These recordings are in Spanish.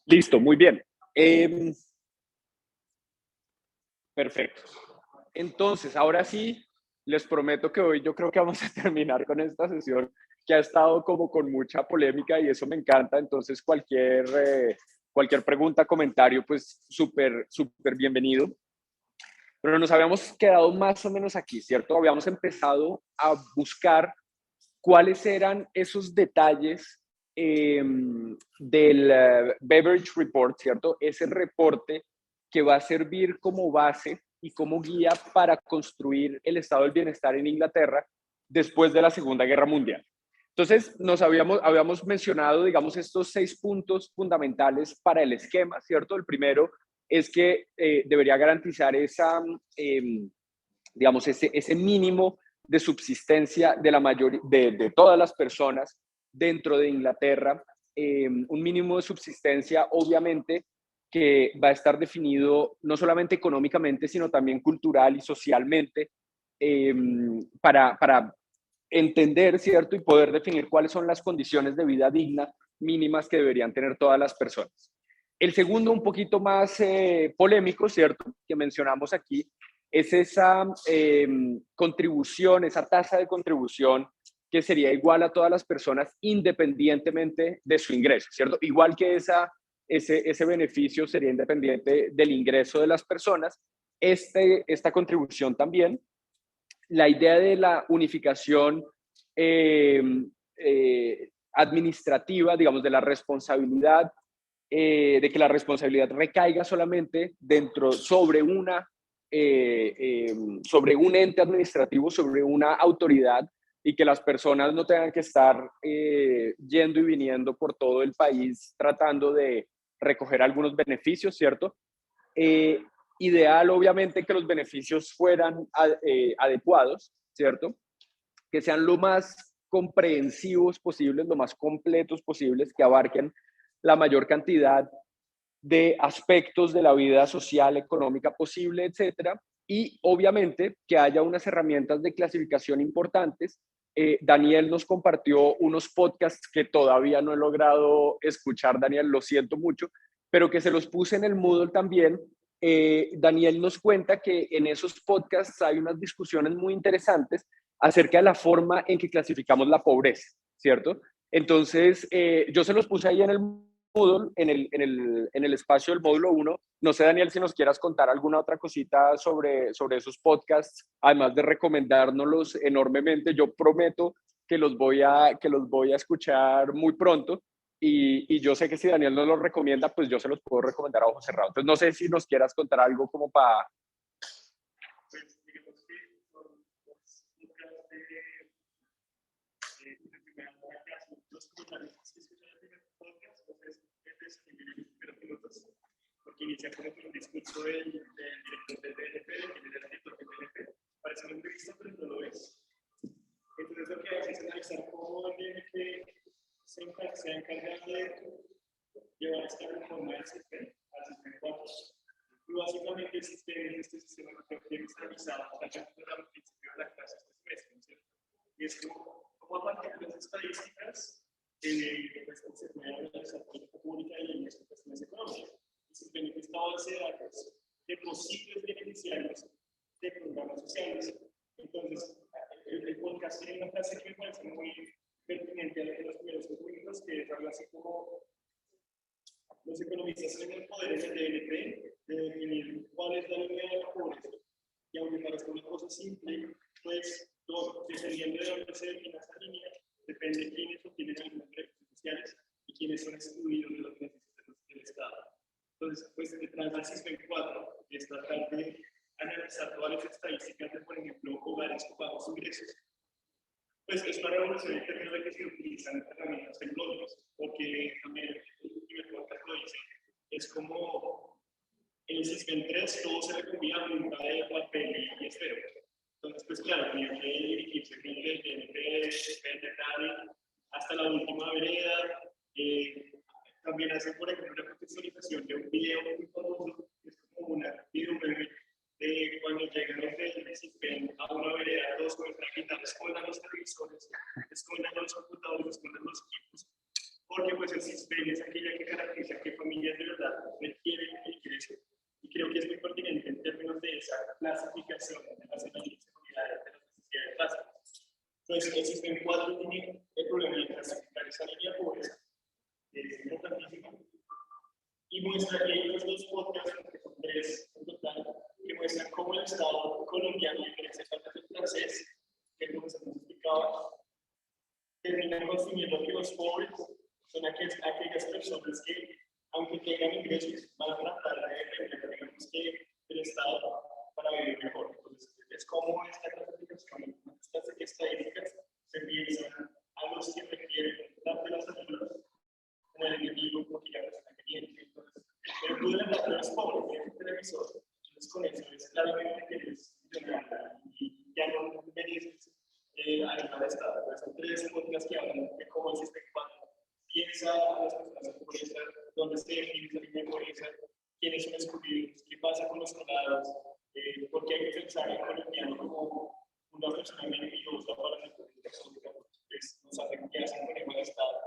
Listo, muy bien. Perfecto. Entonces, ahora sí, les prometo que hoy yo creo que vamos a terminar con esta sesión que ha estado como con mucha polémica y eso me encanta. Entonces, cualquier pregunta, comentario, pues súper bienvenido. Pero nos habíamos quedado más o menos aquí, ¿cierto? Habíamos empezado a buscar cuáles eran esos detalles del Beveridge Report, ¿cierto? Ese reporte que va a servir como base y como guía para construir el estado del bienestar en Inglaterra después de la Segunda Guerra Mundial. Entonces, habíamos mencionado, digamos, estos 6 puntos fundamentales para el esquema, ¿cierto? El primero es que debería garantizar digamos, ese mínimo de subsistencia de la mayoría, de todas las personas dentro de Inglaterra, un mínimo de subsistencia, obviamente, que va a estar definido no solamente económicamente, sino también cultural y socialmente, eh, para entender, ¿cierto? Y poder definir cuáles son las condiciones de vida digna mínimas que deberían tener todas las personas. El segundo, un poquito más polémico, ¿cierto? Que mencionamos aquí, es esa contribución, esa tasa de contribución que sería igual a todas las personas independientemente de su ingreso, ¿cierto? Igual que ese beneficio sería independiente del ingreso de las personas, esta contribución también. La idea de la unificación eh, administrativa, digamos, de la responsabilidad, de que la responsabilidad recaiga solamente sobre un ente administrativo, sobre una autoridad, y que las personas no tengan que estar yendo y viniendo por todo el país tratando de recoger algunos beneficios, ¿cierto? Eh, Ideal, obviamente, que los beneficios fueran adecuados, ¿cierto? Que sean lo más comprensivos posibles, lo más completos posibles, que abarquen la mayor cantidad de aspectos de la vida social, económica posible, etcétera. Y obviamente que haya unas herramientas de clasificación importantes. Daniel nos compartió unos podcasts que todavía no he logrado escuchar, Daniel, lo siento mucho, pero que se los puse en el Moodle también. Daniel nos cuenta que en esos podcasts hay unas discusiones muy interesantes acerca de la forma en que clasificamos la pobreza, ¿cierto? Entonces, yo se los puse ahí en el Moodle, en el espacio del módulo 1. No sé, Daniel, si nos quieras contar alguna otra cosita sobre esos podcasts, además de recomendárnoslos enormemente. Yo prometo que los voy a escuchar muy pronto. Y yo sé que si Daniel nos los recomienda, pues yo se los puedo recomendar a ojos cerrados. Entonces, no sé si nos quieras contar algo como para... Pues digamos que son los podcasts de primera clase, los comentaristas que escuchan el primer podcast, pues es que vienen los primeros minutos, porque inicia como con un discurso del director del BNP, del director del BNP, parece una entrevista, pero no lo es. Entonces lo que hace es analizar cómo el BNP se ha encargado de llevar esta reforma del sistema al sistema 4. Y básicamente este sistema creo que está realizado al principio de la clase este semestre, ¿no es cierto? Y es como a partir de las estadísticas, pues, se puede realizar política pública y las cuestiones económicas. Y simplemente esta base de datos de posibles beneficiarios de programas sociales. Entonces, el podcast tiene una frase que me parece muy pertinente de los primeros puntos, que es algo así como: los economistas tienen el poder en el DNP de definir cuál es la línea de la pobreza. Y aunque parezca una cosa simple, pues dependiendo de dónde se defina esa línea, depende de quiénes obtienen algunos beneficios sociales y quiénes son excluidos de los beneficios del Estado. Entonces, pues detrás del sistema 4 es tratar de analizar todas las estadísticas de, por ejemplo, hogares con bajos ingresos. Pues es una revolución en términos de que se utilizan herramientas tecnológicas, porque también el primer podcast lo dice, es como en el sistema 3 todo se recogía en un de papel y esfero. Entonces, pues claro, tenía que dirigirse desde el PNP, hasta la última vereda. También hace, por ejemplo, una contextualización de un video muy famoso, que es como una video meme de cuando llegan los del sistema a una vereda, todos con el traje, escondan los televisores, escondan los computadores, escondan los equipos, porque pues el CISBEN es aquella que caracteriza qué familias de verdad requieren el ingreso, y creo que es muy pertinente en términos de esa clasificación de las unidades de las necesidades básicas. Entonces, el CISBEN 4 tiene el problema de clasificar esa línea de pobreza, que es importantísimo, y muestra que hay dos podcasts, que son 3 en total, que muestran cómo el Estado colombiano, y en este caso el francés, que el profesor nos explicaba, termina consumiendo que los pobres son aquellas personas que, aunque tengan ingresos, van a tratar de depender, digamos, que del Estado para vivir mejor. Entonces, es como esta clasificación, estas estadísticas se piensan a los que requieren tanto las ayudas como el enemigo, porque ya no están teniendo. Entonces, pero tú de la parte de los pobres, tienes un televisor, entonces con eso es claramente que eres millonario y ya no mereces ayuda de Estado. Entonces, son 3 podcasts que hablan de cómo el sistema piensa a las personas en pobreza, dónde se define esa línea de pobreza, quiénes son excluidos, qué pasa con los donados, por qué hay que pensar en colombiano como una persona mentirosa para la política pública, pues nos hacen que hacen con el Estado.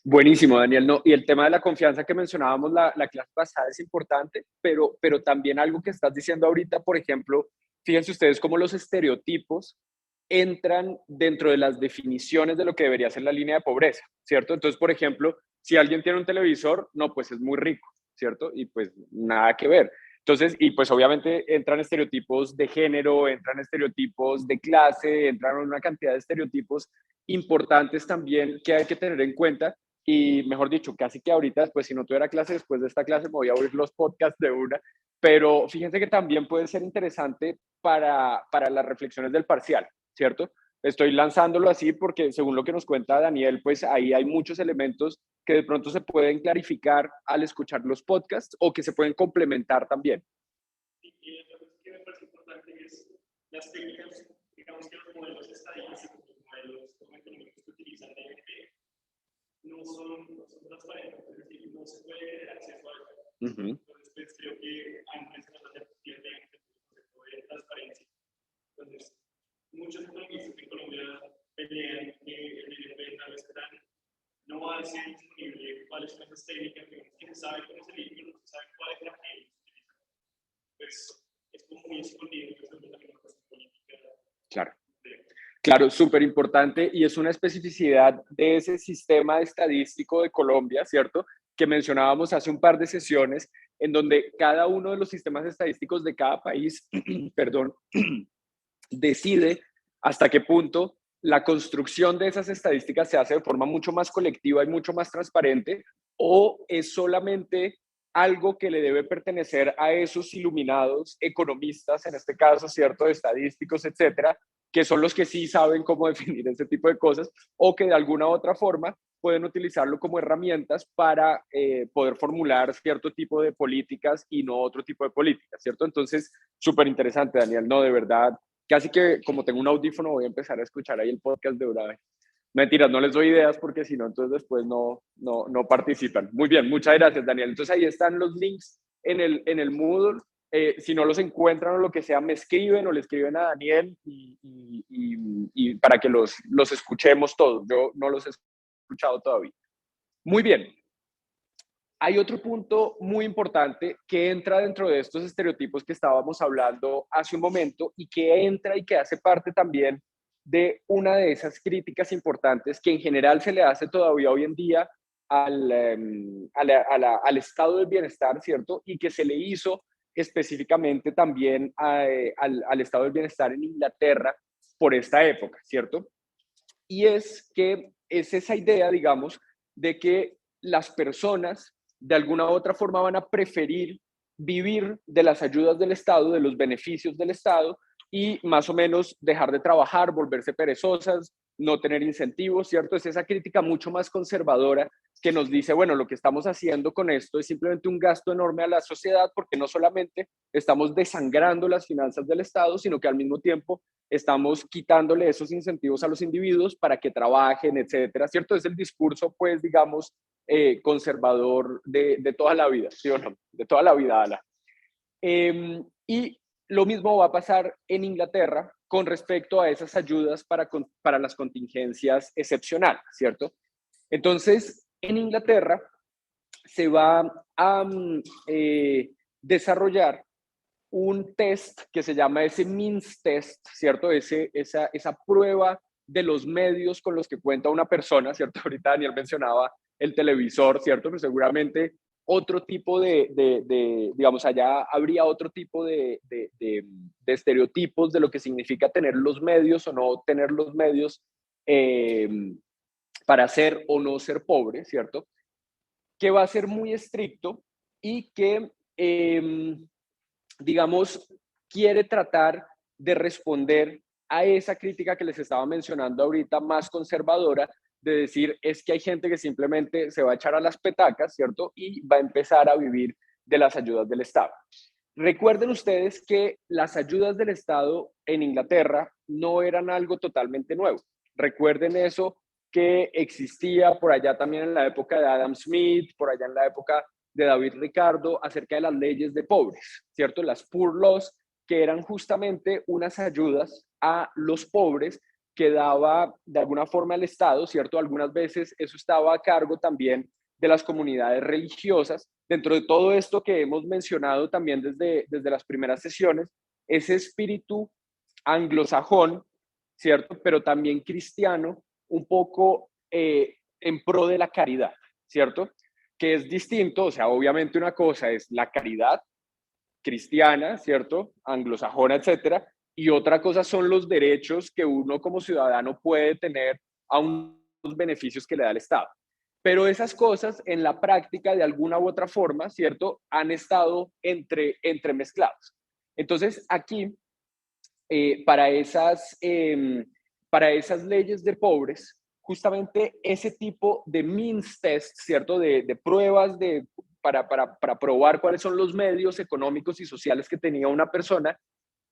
Buenísimo, Daniel. No, y el tema de la confianza que mencionábamos la clase pasada es importante, pero también algo que estás diciendo ahorita, por ejemplo, fíjense ustedes cómo los estereotipos entran dentro de las definiciones de lo que debería ser la línea de pobreza, ¿cierto? Entonces, por ejemplo, si alguien tiene un televisor, no, pues es muy rico, ¿cierto? Y pues nada que ver. Entonces, y pues obviamente entran estereotipos de género, entran estereotipos de clase, entran una cantidad de estereotipos importantes también que hay que tener en cuenta. Y mejor dicho, casi que ahorita, pues si no tuviera clase, después de esta clase me voy a oír los podcasts de una, pero fíjense que también puede ser interesante para las reflexiones del parcial, ¿cierto? Estoy lanzándolo así porque según lo que nos cuenta Daniel, pues ahí hay muchos elementos que de pronto se pueden clarificar al escuchar los podcasts o que se pueden complementar también. Y otra cosa que me parece importante es las técnicas, digamos que los modelos estadísticos, los modelos económicos que utilizan DNP, no son transparentes, es decir, no se puede tener acceso a eso. Entonces, pues, creo que antes de la necesidad de transparencia. Entonces, muchos economistas en Colombia pelean que el DNP no hace disponible cuáles son las técnicas, que se sabe cómo se limpia, no se sabe cuál es la que utiliza. Pues es como muy escondido, eso es también una cuestión política. Claro. Claro, súper importante y es una especificidad de ese sistema estadístico de Colombia, ¿cierto? Que mencionábamos hace un par de sesiones, en donde cada uno de los sistemas estadísticos de cada país, perdón, decide hasta qué punto la construcción de esas estadísticas se hace de forma mucho más colectiva y mucho más transparente, o es solamente algo que le debe pertenecer a esos iluminados economistas, en este caso, ¿cierto?, estadísticos, etcétera, que son los que sí saben cómo definir ese tipo de cosas, o que de alguna u otra forma pueden utilizarlo como herramientas para poder formular cierto tipo de políticas y no otro tipo de políticas, ¿cierto? Entonces, súper interesante, Daniel, no, de verdad, casi que como tengo un audífono voy a empezar a escuchar ahí el podcast de una vez. Mentiras, no les doy ideas porque si no, entonces después no participan. Muy bien, muchas gracias, Daniel. Entonces ahí están los links en el Moodle. Si no los encuentran o lo que sea, me escriben o le escriben a Daniel y para que los escuchemos todos. Yo no los he escuchado todavía. Muy bien. Hay otro punto muy importante que entra dentro de estos estereotipos que estábamos hablando hace un momento y que entra y que hace parte también de una de esas críticas importantes que en general se le hace todavía hoy en día al estado del bienestar, ¿cierto? Y que se le hizo específicamente también al estado del bienestar en Inglaterra por esta época, ¿cierto? Y es que es esa idea, digamos, de que las personas de alguna u otra forma van a preferir vivir de las ayudas del Estado, de los beneficios del Estado y más o menos dejar de trabajar, volverse perezosas, no tener incentivos, ¿cierto? Es esa crítica mucho más conservadora que nos dice, bueno, lo que estamos haciendo con esto es simplemente un gasto enorme a la sociedad porque no solamente estamos desangrando las finanzas del Estado, sino que al mismo tiempo estamos quitándole esos incentivos a los individuos para que trabajen, etcétera, ¿cierto? Es el discurso, pues, digamos, conservador de toda la vida, ¿sí o no? De toda la vida, Ala. Y lo mismo va a pasar en Inglaterra con respecto a esas ayudas para las contingencias excepcionales, ¿cierto? Entonces, en Inglaterra se va a desarrollar un test que se llama ese means test, ¿cierto? Esa prueba de los medios con los que cuenta una persona, ¿cierto? Ahorita Daniel mencionaba el televisor, ¿cierto? Pero seguramente otro tipo digamos, allá habría otro tipo de estereotipos de lo que significa tener los medios o no tener los medios eh, para ser o no ser pobre, ¿cierto? Que va a ser muy estricto y que digamos, quiere tratar de responder a esa crítica que les estaba mencionando ahorita, más conservadora, de decir, es que hay gente que simplemente se va a echar a las petacas, ¿cierto? Y va a empezar a vivir de las ayudas del Estado. Recuerden ustedes que las ayudas del Estado en Inglaterra no eran algo totalmente nuevo. Recuerden eso que existía por allá también en la época de Adam Smith, por allá en la época de David Ricardo, acerca de las leyes de pobres, ¿cierto? Las Poor Laws, que eran justamente unas ayudas a los pobres que daba de alguna forma el Estado, ¿cierto? Algunas veces eso estaba a cargo también de las comunidades religiosas. Dentro de todo esto que hemos mencionado también desde las primeras sesiones, ese espíritu anglosajón, ¿cierto? Pero también cristiano, un poco en pro de la caridad, ¿cierto? Que es distinto, o sea, obviamente una cosa es la caridad cristiana, ¿cierto? Anglosajona, etcétera, y otra cosa son los derechos que uno como ciudadano puede tener a unos beneficios que le da el Estado. Pero esas cosas en la práctica, de alguna u otra forma, ¿cierto? Han estado entremezcladas. Entonces, aquí, eh, para, esas, eh, para esas leyes de pobres, justamente ese tipo de means test, ¿cierto? De pruebas para probar cuáles son los medios económicos y sociales que tenía una persona,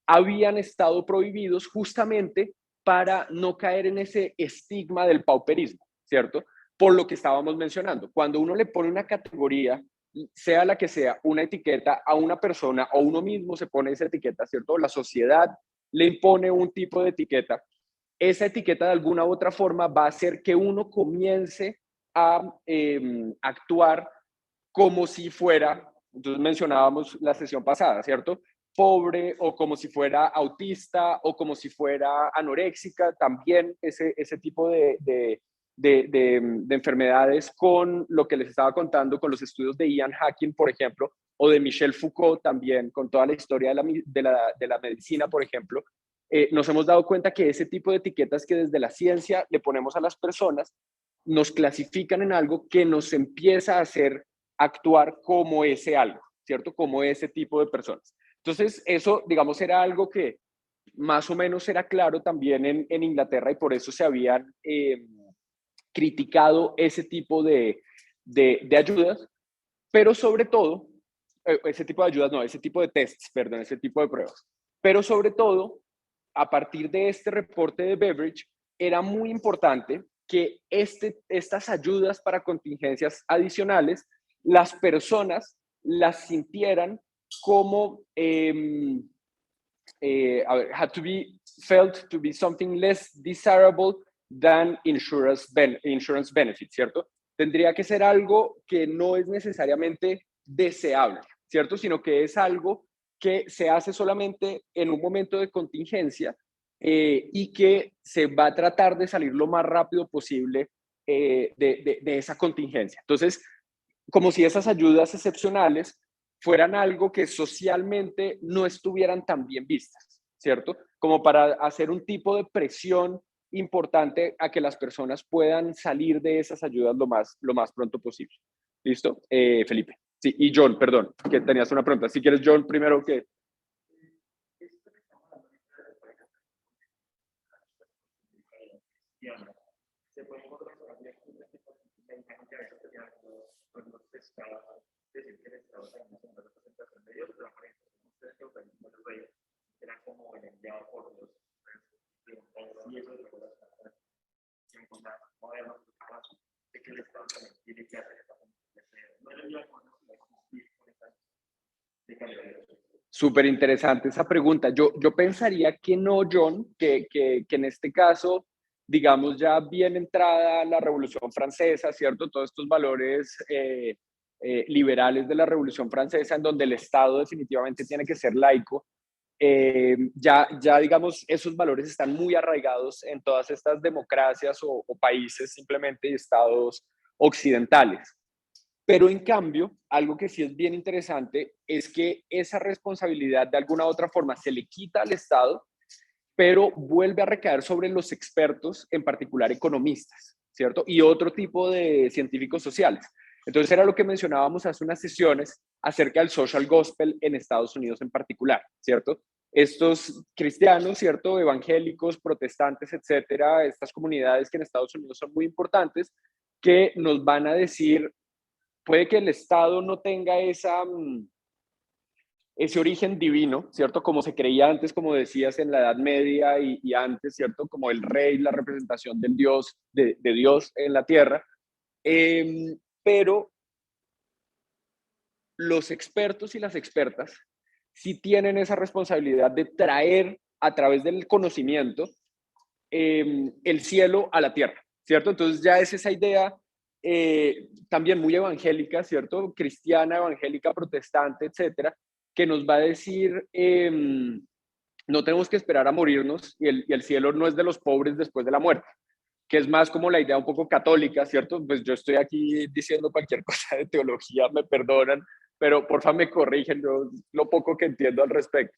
habían estado prohibidos justamente para no caer en ese estigma del pauperismo, ¿cierto? Por lo que estábamos mencionando. Cuando uno le pone una categoría, sea la que sea, una etiqueta a una persona o uno mismo se pone esa etiqueta, ¿cierto? La sociedad le impone un tipo de etiqueta. Esa etiqueta de alguna u otra forma va a hacer que uno comience a actuar como si fuera, entonces mencionábamos la sesión pasada, ¿cierto? Pobre o como si fuera autista o como si fuera anoréxica, también ese tipo de enfermedades con lo que les estaba contando, con los estudios de Ian Hacking, por ejemplo, o de Michel Foucault también, con toda la historia de la medicina, por ejemplo, nos hemos dado cuenta que ese tipo de etiquetas que desde la ciencia le ponemos a las personas nos clasifican en algo que nos empieza a hacer actuar como ese algo, ¿cierto? Como ese tipo de personas. Entonces, eso, digamos, era algo que más o menos era claro también en Inglaterra y por eso se habían criticado ese tipo de ayudas, pero sobre todo, ese tipo de ayudas, no, ese tipo de tests, perdón, ese tipo de pruebas. Pero sobre todo, a partir de este reporte de Beveridge, era muy importante que estas ayudas para contingencias adicionales, las personas las sintieran como, had to be felt to be something less desirable than insurance benefits, ¿cierto? Tendría que ser algo que no es necesariamente deseable, ¿cierto? Sino que es algo que se hace solamente en un momento de contingencia y que se va a tratar de salir lo más rápido posible de esa contingencia. Entonces, como si esas ayudas excepcionales fueran algo que socialmente no estuvieran tan bien vistas, ¿cierto? Como para hacer un tipo de presión importante a que las personas puedan salir de esas ayudas lo más pronto posible. ¿Listo? Felipe. Sí, y John, perdón, que tenías una pregunta. Si quieres, John, primero que... Se puede encontrar también la imagen que a veces tenía algunos pescados, decir que el Estado también es una representación de Dios, pero aparentemente ustedes que los reyes era como el enviado por Dios. Y eso es lo que en cosas modernas de que el Estado también tiene que hacer esta función. No le enviado por Dios, sino cumplir con esta de calidad de Dios. Súper interesante esa pregunta. Yo pensaría que no, John, que en este caso digamos, ya bien entrada la Revolución Francesa, ¿cierto? Todos estos valores liberales de la Revolución Francesa, en donde el Estado definitivamente tiene que ser laico, ya, digamos, esos valores están muy arraigados en todas estas democracias o países simplemente estados occidentales. Pero en cambio, algo que sí es bien interesante es que esa responsabilidad de alguna u otra forma se le quita al Estado, pero vuelve a recaer sobre los expertos, en particular economistas, ¿cierto? Y otro tipo de científicos sociales. Entonces era lo que mencionábamos hace unas sesiones acerca del social gospel en Estados Unidos en particular, ¿cierto? Estos cristianos, ¿cierto? Evangélicos, protestantes, etcétera, estas comunidades que en Estados Unidos son muy importantes, que nos van a decir, puede que el Estado no tenga ese origen divino, ¿cierto? Como se creía antes, como decías, en la Edad Media y antes, ¿cierto? Como el rey, la representación del Dios, de Dios en la tierra. Pero los expertos y las expertas sí tienen esa responsabilidad de traer a través del conocimiento el cielo a la tierra, ¿cierto? Entonces ya es esa idea también muy evangélica, ¿cierto? Cristiana, evangélica, protestante, etcétera, que nos va a decir, no tenemos que esperar a morirnos y el cielo no es de los pobres después de la muerte, que es más como la idea un poco católica, ¿cierto? Pues yo estoy aquí diciendo cualquier cosa de teología, me perdonan, pero porfa me corrigen yo lo poco que entiendo al respecto.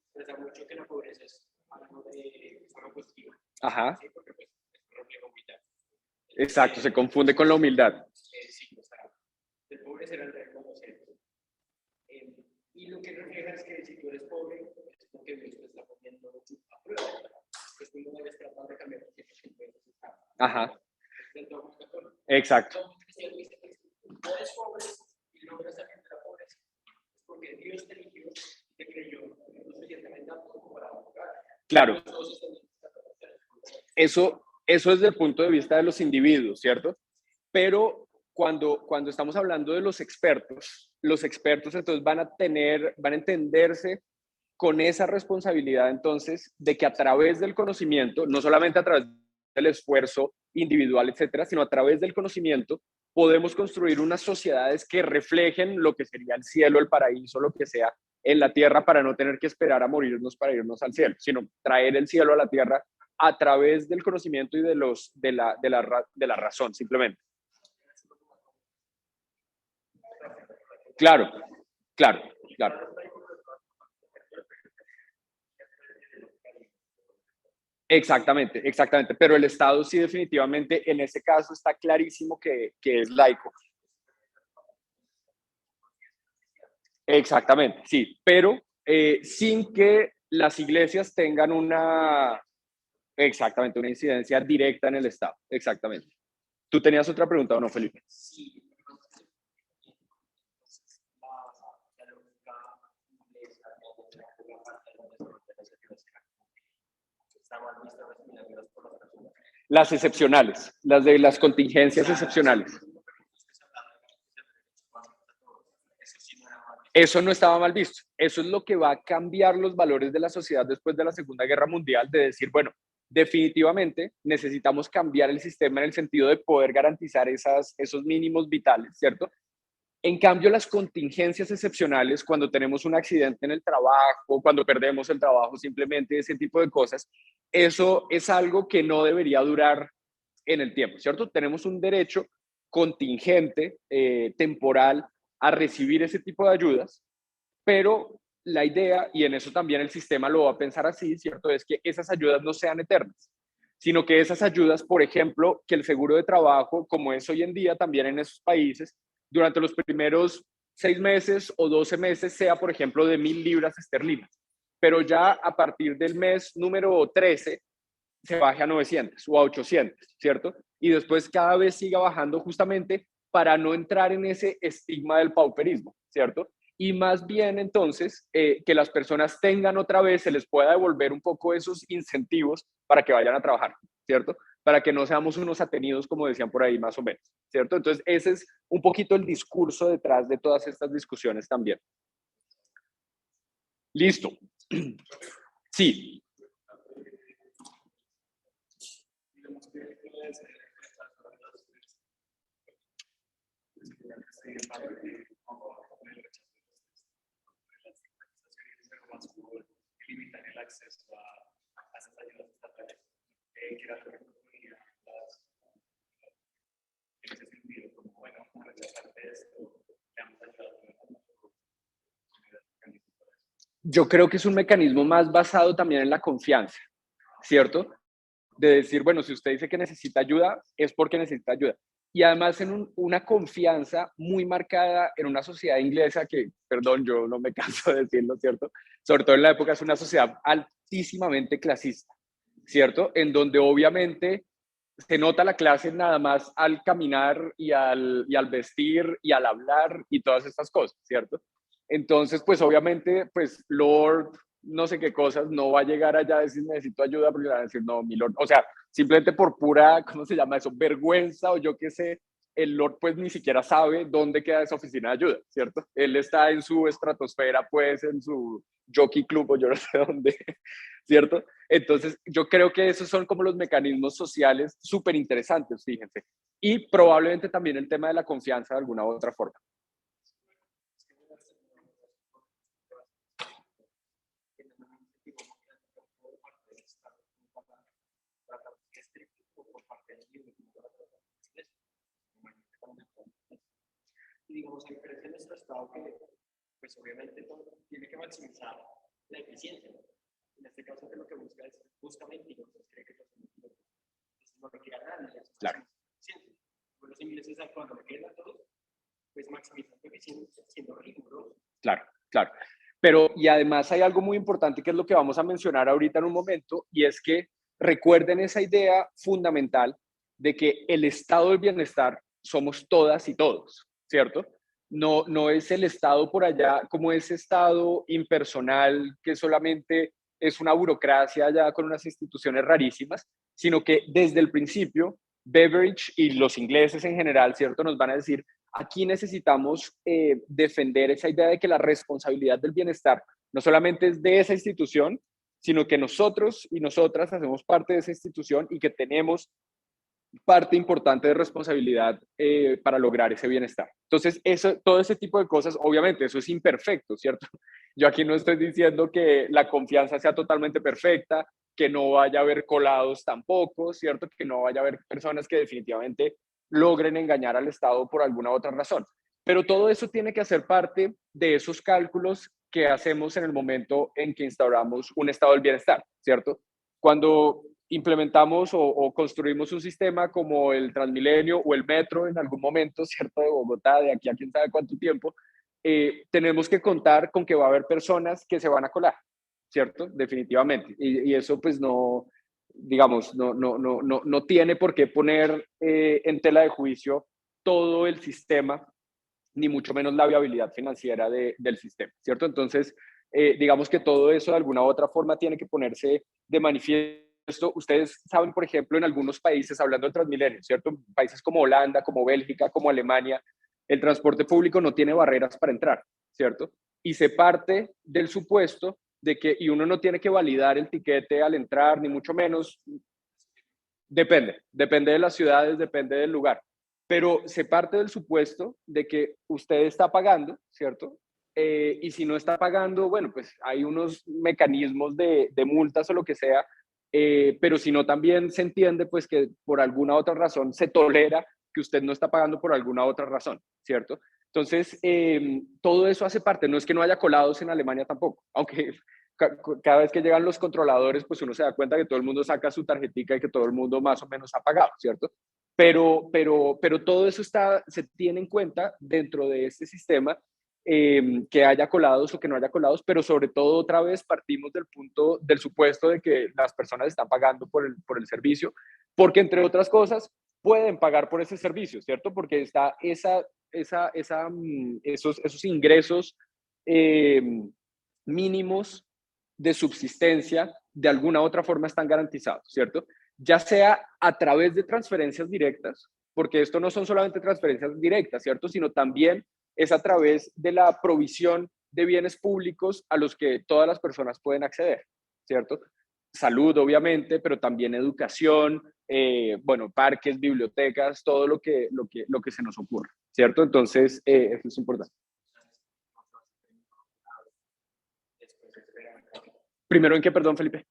Expresa mucho que la pobreza es algo de forma positiva. Ajá. Sí, porque pues es refleja humildad. Exacto, se confunde con la humildad. Sí, o sea, el pobre será el reconocer. Y lo que refleja es que si tú eres pobre, es porque Dios te está poniendo a prueba. Pues tú no debes tratar de cambiar porque Ajá. Exacto. No eres pobre y logras salir de la pobreza. Es porque Dios te eligió y te creyó lo suficientemente apto como para abogar. Claro. Eso desde el punto de vista de los individuos, ¿cierto? Pero cuando estamos hablando de los expertos entonces van a entenderse con esa responsabilidad entonces de que a través del conocimiento, no solamente a través del esfuerzo individual, etcétera, sino a través del conocimiento, podemos construir unas sociedades que reflejen lo que sería el cielo, el paraíso, lo que sea en la tierra para no tener que esperar a morirnos para irnos al cielo, sino traer el cielo a la tierra a través del conocimiento y de la razón, simplemente. Claro, claro, claro. Exactamente, exactamente. Pero el Estado sí definitivamente en ese caso está clarísimo que es laico. Exactamente, sí, pero sin que las iglesias tengan exactamente, una incidencia directa en el Estado. Exactamente. ¿Tú tenías otra pregunta o no, Felipe? Sí, las excepcionales, las de las contingencias excepcionales. Eso no estaba mal visto. Eso es lo que va a cambiar los valores de la sociedad después de la Segunda Guerra Mundial, de decir, bueno, definitivamente necesitamos cambiar el sistema en el sentido de poder garantizar esos mínimos vitales, ¿cierto? En cambio, las contingencias excepcionales, cuando tenemos un accidente en el trabajo, cuando perdemos el trabajo, simplemente ese tipo de cosas, eso es algo que no debería durar en el tiempo, ¿cierto? Tenemos un derecho contingente, temporal, a recibir ese tipo de ayudas, pero la idea, y en eso también el sistema lo va a pensar así, ¿cierto? Es que esas ayudas no sean eternas, sino que esas ayudas, por ejemplo, que el seguro de trabajo, como es hoy en día también en esos países, durante los primeros 6 meses o 12 meses sea, por ejemplo, de 1.000 libras esterlinas, pero ya a partir del mes número 13 se baje a 900 o a 800, ¿cierto? Y después cada vez siga bajando justamente para no entrar en ese estigma del pauperismo, ¿cierto? Y más bien entonces que las personas tengan otra vez, se les pueda devolver un poco esos incentivos para que vayan a trabajar, ¿cierto? para que no seamos unos atenidos, como decían por ahí, más o menos, ¿cierto? Entonces, ese es un poquito el discurso detrás de todas estas discusiones también. Listo. Sí. Limitar el acceso a esas ayudas estatales, que era lo que proponía en ese sentido, como bueno, vamos a rechazar esto, le vamos a ayudar a Yo creo que es un mecanismo más basado también en la confianza, ¿cierto? De decir, bueno, si usted dice que necesita ayuda, es porque necesita ayuda. Y además en una confianza muy marcada en una sociedad inglesa que, perdón, yo no me canso de decirlo, ¿cierto? Sobre todo en la época es una sociedad altísimamente clasista, ¿cierto? En donde obviamente se nota la clase nada más al caminar y al vestir y al hablar y todas estas cosas, ¿cierto? Entonces, pues obviamente, pues Lord, no sé qué cosas, no va a llegar allá a decir necesito ayuda porque le van a decir no, mi Lord. O sea, simplemente por pura, ¿cómo se llama eso? Vergüenza o yo qué sé, el Lord pues ni siquiera sabe dónde queda esa oficina de ayuda, ¿cierto? Él está en su estratosfera, pues en su jockey club o yo no sé dónde, ¿cierto? Entonces, yo creo que esos son como los mecanismos sociales súper interesantes, fíjense. Y probablemente también el tema de la confianza de alguna u otra forma. digamos, a diferencia de nuestro Estado, que pues obviamente tiene que maximizar la eficiencia. En este caso, que lo que busca es, busca mentirosos, cree que los mentirosos. Entonces, no lo quiere a nadie, es claro. eficiencia. Pues los ingleses, cuando lo quieren a todos, pues maximizan la eficiencia siendo rigurosos. Claro, claro. Pero, y además hay algo muy importante que es lo que vamos a mencionar ahorita en un momento, y es que recuerden esa idea fundamental de que el estado del bienestar somos todas y todos, ¿cierto? No es el estado por allá como ese estado impersonal que solamente es una burocracia ya con unas instituciones rarísimas, sino que desde el principio, Beveridge y los ingleses en general, ¿cierto? Nos van a decir, aquí necesitamos defender esa idea de que la responsabilidad del bienestar no solamente es de esa institución, sino que nosotros y nosotras hacemos parte de esa institución y que tenemos parte importante de responsabilidad para lograr ese bienestar. Entonces, todo ese tipo de cosas, obviamente, eso es imperfecto, ¿cierto? Yo aquí no estoy diciendo que la confianza sea totalmente perfecta, que no vaya a haber colados tampoco, ¿cierto? Que no vaya a haber personas que definitivamente logren engañar al Estado por alguna otra razón. Pero todo eso tiene que hacer parte de esos cálculos que hacemos en el momento en que instauramos un estado del bienestar, ¿cierto? Cuando implementamos o construimos un sistema como el Transmilenio o el metro en algún momento, ¿cierto? De Bogotá, de aquí a quién sabe cuánto tiempo, tenemos que contar con que va a haber personas que se van a colar, ¿cierto? Definitivamente. Y eso pues no, digamos, no tiene por qué poner en tela de juicio todo el sistema, ni mucho menos la viabilidad financiera del sistema, ¿cierto? Entonces, digamos que todo eso de alguna u otra forma tiene que ponerse de manifiesto. Ustedes saben, por ejemplo, en algunos países, hablando del Transmilenio, ¿cierto? Países como Holanda, como Bélgica, como Alemania, el transporte público no tiene barreras para entrar, ¿cierto? Y se parte del supuesto de que, y uno no tiene que validar el tiquete al entrar, ni mucho menos, depende de las ciudades, depende del lugar, pero se parte del supuesto de que usted está pagando, ¿cierto? Y si no está pagando, bueno, pues hay unos mecanismos de multas o lo que sea, pero si no también se entiende pues que por alguna otra razón se tolera que usted no está pagando por alguna otra razón, ¿cierto? Entonces, todo eso hace parte, no es que no haya colados en Alemania tampoco, aunque cada vez que llegan los controladores, pues uno se da cuenta que todo el mundo saca su tarjetica y que todo el mundo más o menos ha pagado, ¿cierto? Pero todo eso se tiene en cuenta dentro de este sistema, que haya colados o que no haya colados, pero sobre todo otra vez partimos del supuesto de que las personas están pagando por el servicio, porque entre otras cosas pueden pagar por ese servicio, ¿cierto? Porque está esos ingresos eh, mínimos de subsistencia de alguna otra forma están garantizados, ¿cierto? Ya sea a través de transferencias directas, porque esto no son solamente transferencias directas, ¿cierto? Sino también es a través de la provisión de bienes públicos a los que todas las personas pueden acceder, ¿cierto? Salud, obviamente, pero también educación, bueno, parques, bibliotecas, todo lo que se nos ocurra, ¿cierto? Entonces, eso es importante. Primero, ¿en qué, perdón, Felipe?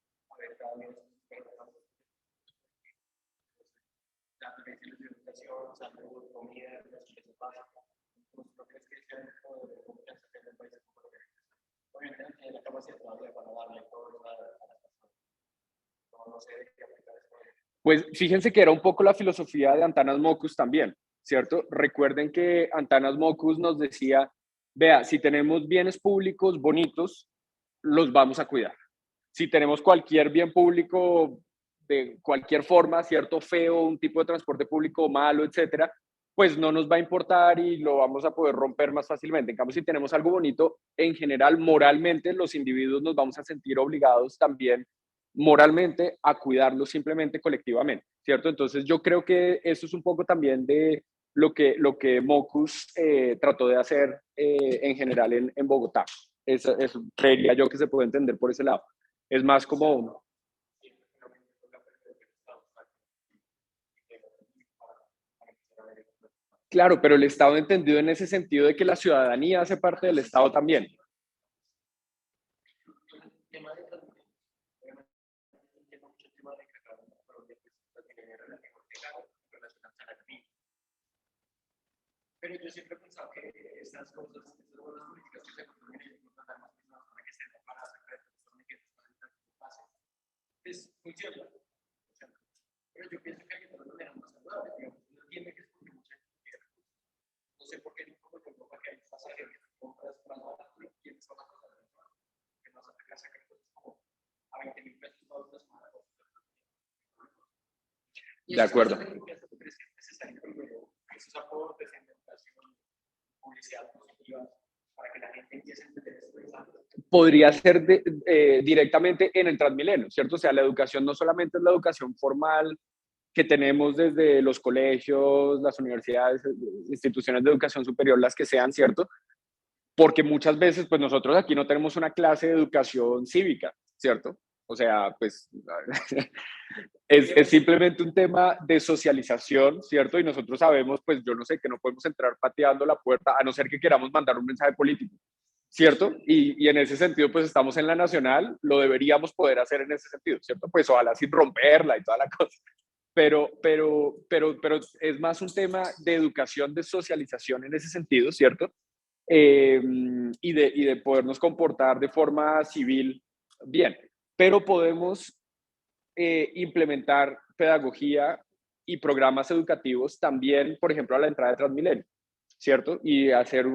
Pues fíjense que era un poco la filosofía de Antanas Mockus también, ¿cierto? Recuerden que Antanas Mockus nos decía, vea, si tenemos bienes públicos bonitos, los vamos a cuidar. Si tenemos cualquier bien público de cualquier forma, cierto, feo, un tipo de transporte público malo, etcétera, pues no nos va a importar y lo vamos a poder romper más fácilmente. En cambio, si tenemos algo bonito, en general, moralmente, los individuos nos vamos a sentir obligados también moralmente a cuidarlo simplemente colectivamente, ¿cierto? Entonces yo creo que eso es un poco también de lo que Mocus trató de hacer en general en Bogotá. Eso creería yo que se puede entender por ese lado. Es más como, claro, pero el Estado entendido en ese sentido de que la ciudadanía hace parte del Estado también. Pero yo siempre he pensado que estas cosas, estas buenas políticas que se construyen y que mandar más personas para que estén preparadas a crear que pase, es funciona. Pero yo pienso que hay que de manera más saludable, digamos, uno tiene que escoger mucha gente. No sé por qué no como yo, para que hay pasajes que compras más barato y tienes otra cosa que no vas a casa que cosas como a 20.000 pesos todas las semanas. De acuerdo. Esos aportes en educación, publicidad positiva, para que la gente empiece a entender esto. Podría ser directamente en el Transmilenio, ¿cierto? O sea, la educación no solamente es la educación formal que tenemos desde los colegios, las universidades, instituciones de educación superior, las que sean, ¿cierto? Porque muchas veces, pues nosotros aquí no tenemos una clase de educación cívica, ¿cierto? O sea, pues es simplemente un tema de socialización, ¿cierto? Y nosotros sabemos, pues yo no sé, que no podemos entrar pateando la puerta a no ser que queramos mandar un mensaje político, ¿cierto? Y en ese sentido, pues estamos en la nacional, lo deberíamos poder hacer en ese sentido, ¿cierto? Pues ojalá sin romperla y toda la cosa. Pero es más un tema de educación, de socialización en ese sentido, ¿cierto? Y de podernos comportar de forma civil bien. Pero podemos implementar pedagogía y programas educativos también, por ejemplo, a la entrada de Transmilenio, ¿cierto? Y hacer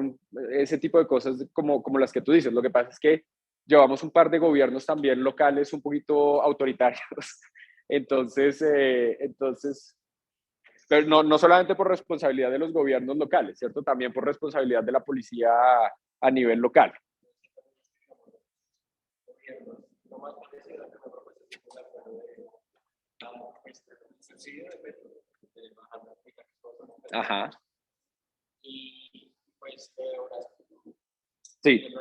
ese tipo de cosas como las que tú dices. Lo que pasa es que llevamos un par de gobiernos también locales un poquito autoritarios. Entonces, pero no solamente por responsabilidad de los gobiernos locales, ¿cierto? También por responsabilidad de la policía a nivel local. Ajá. Y pues horas. Sí.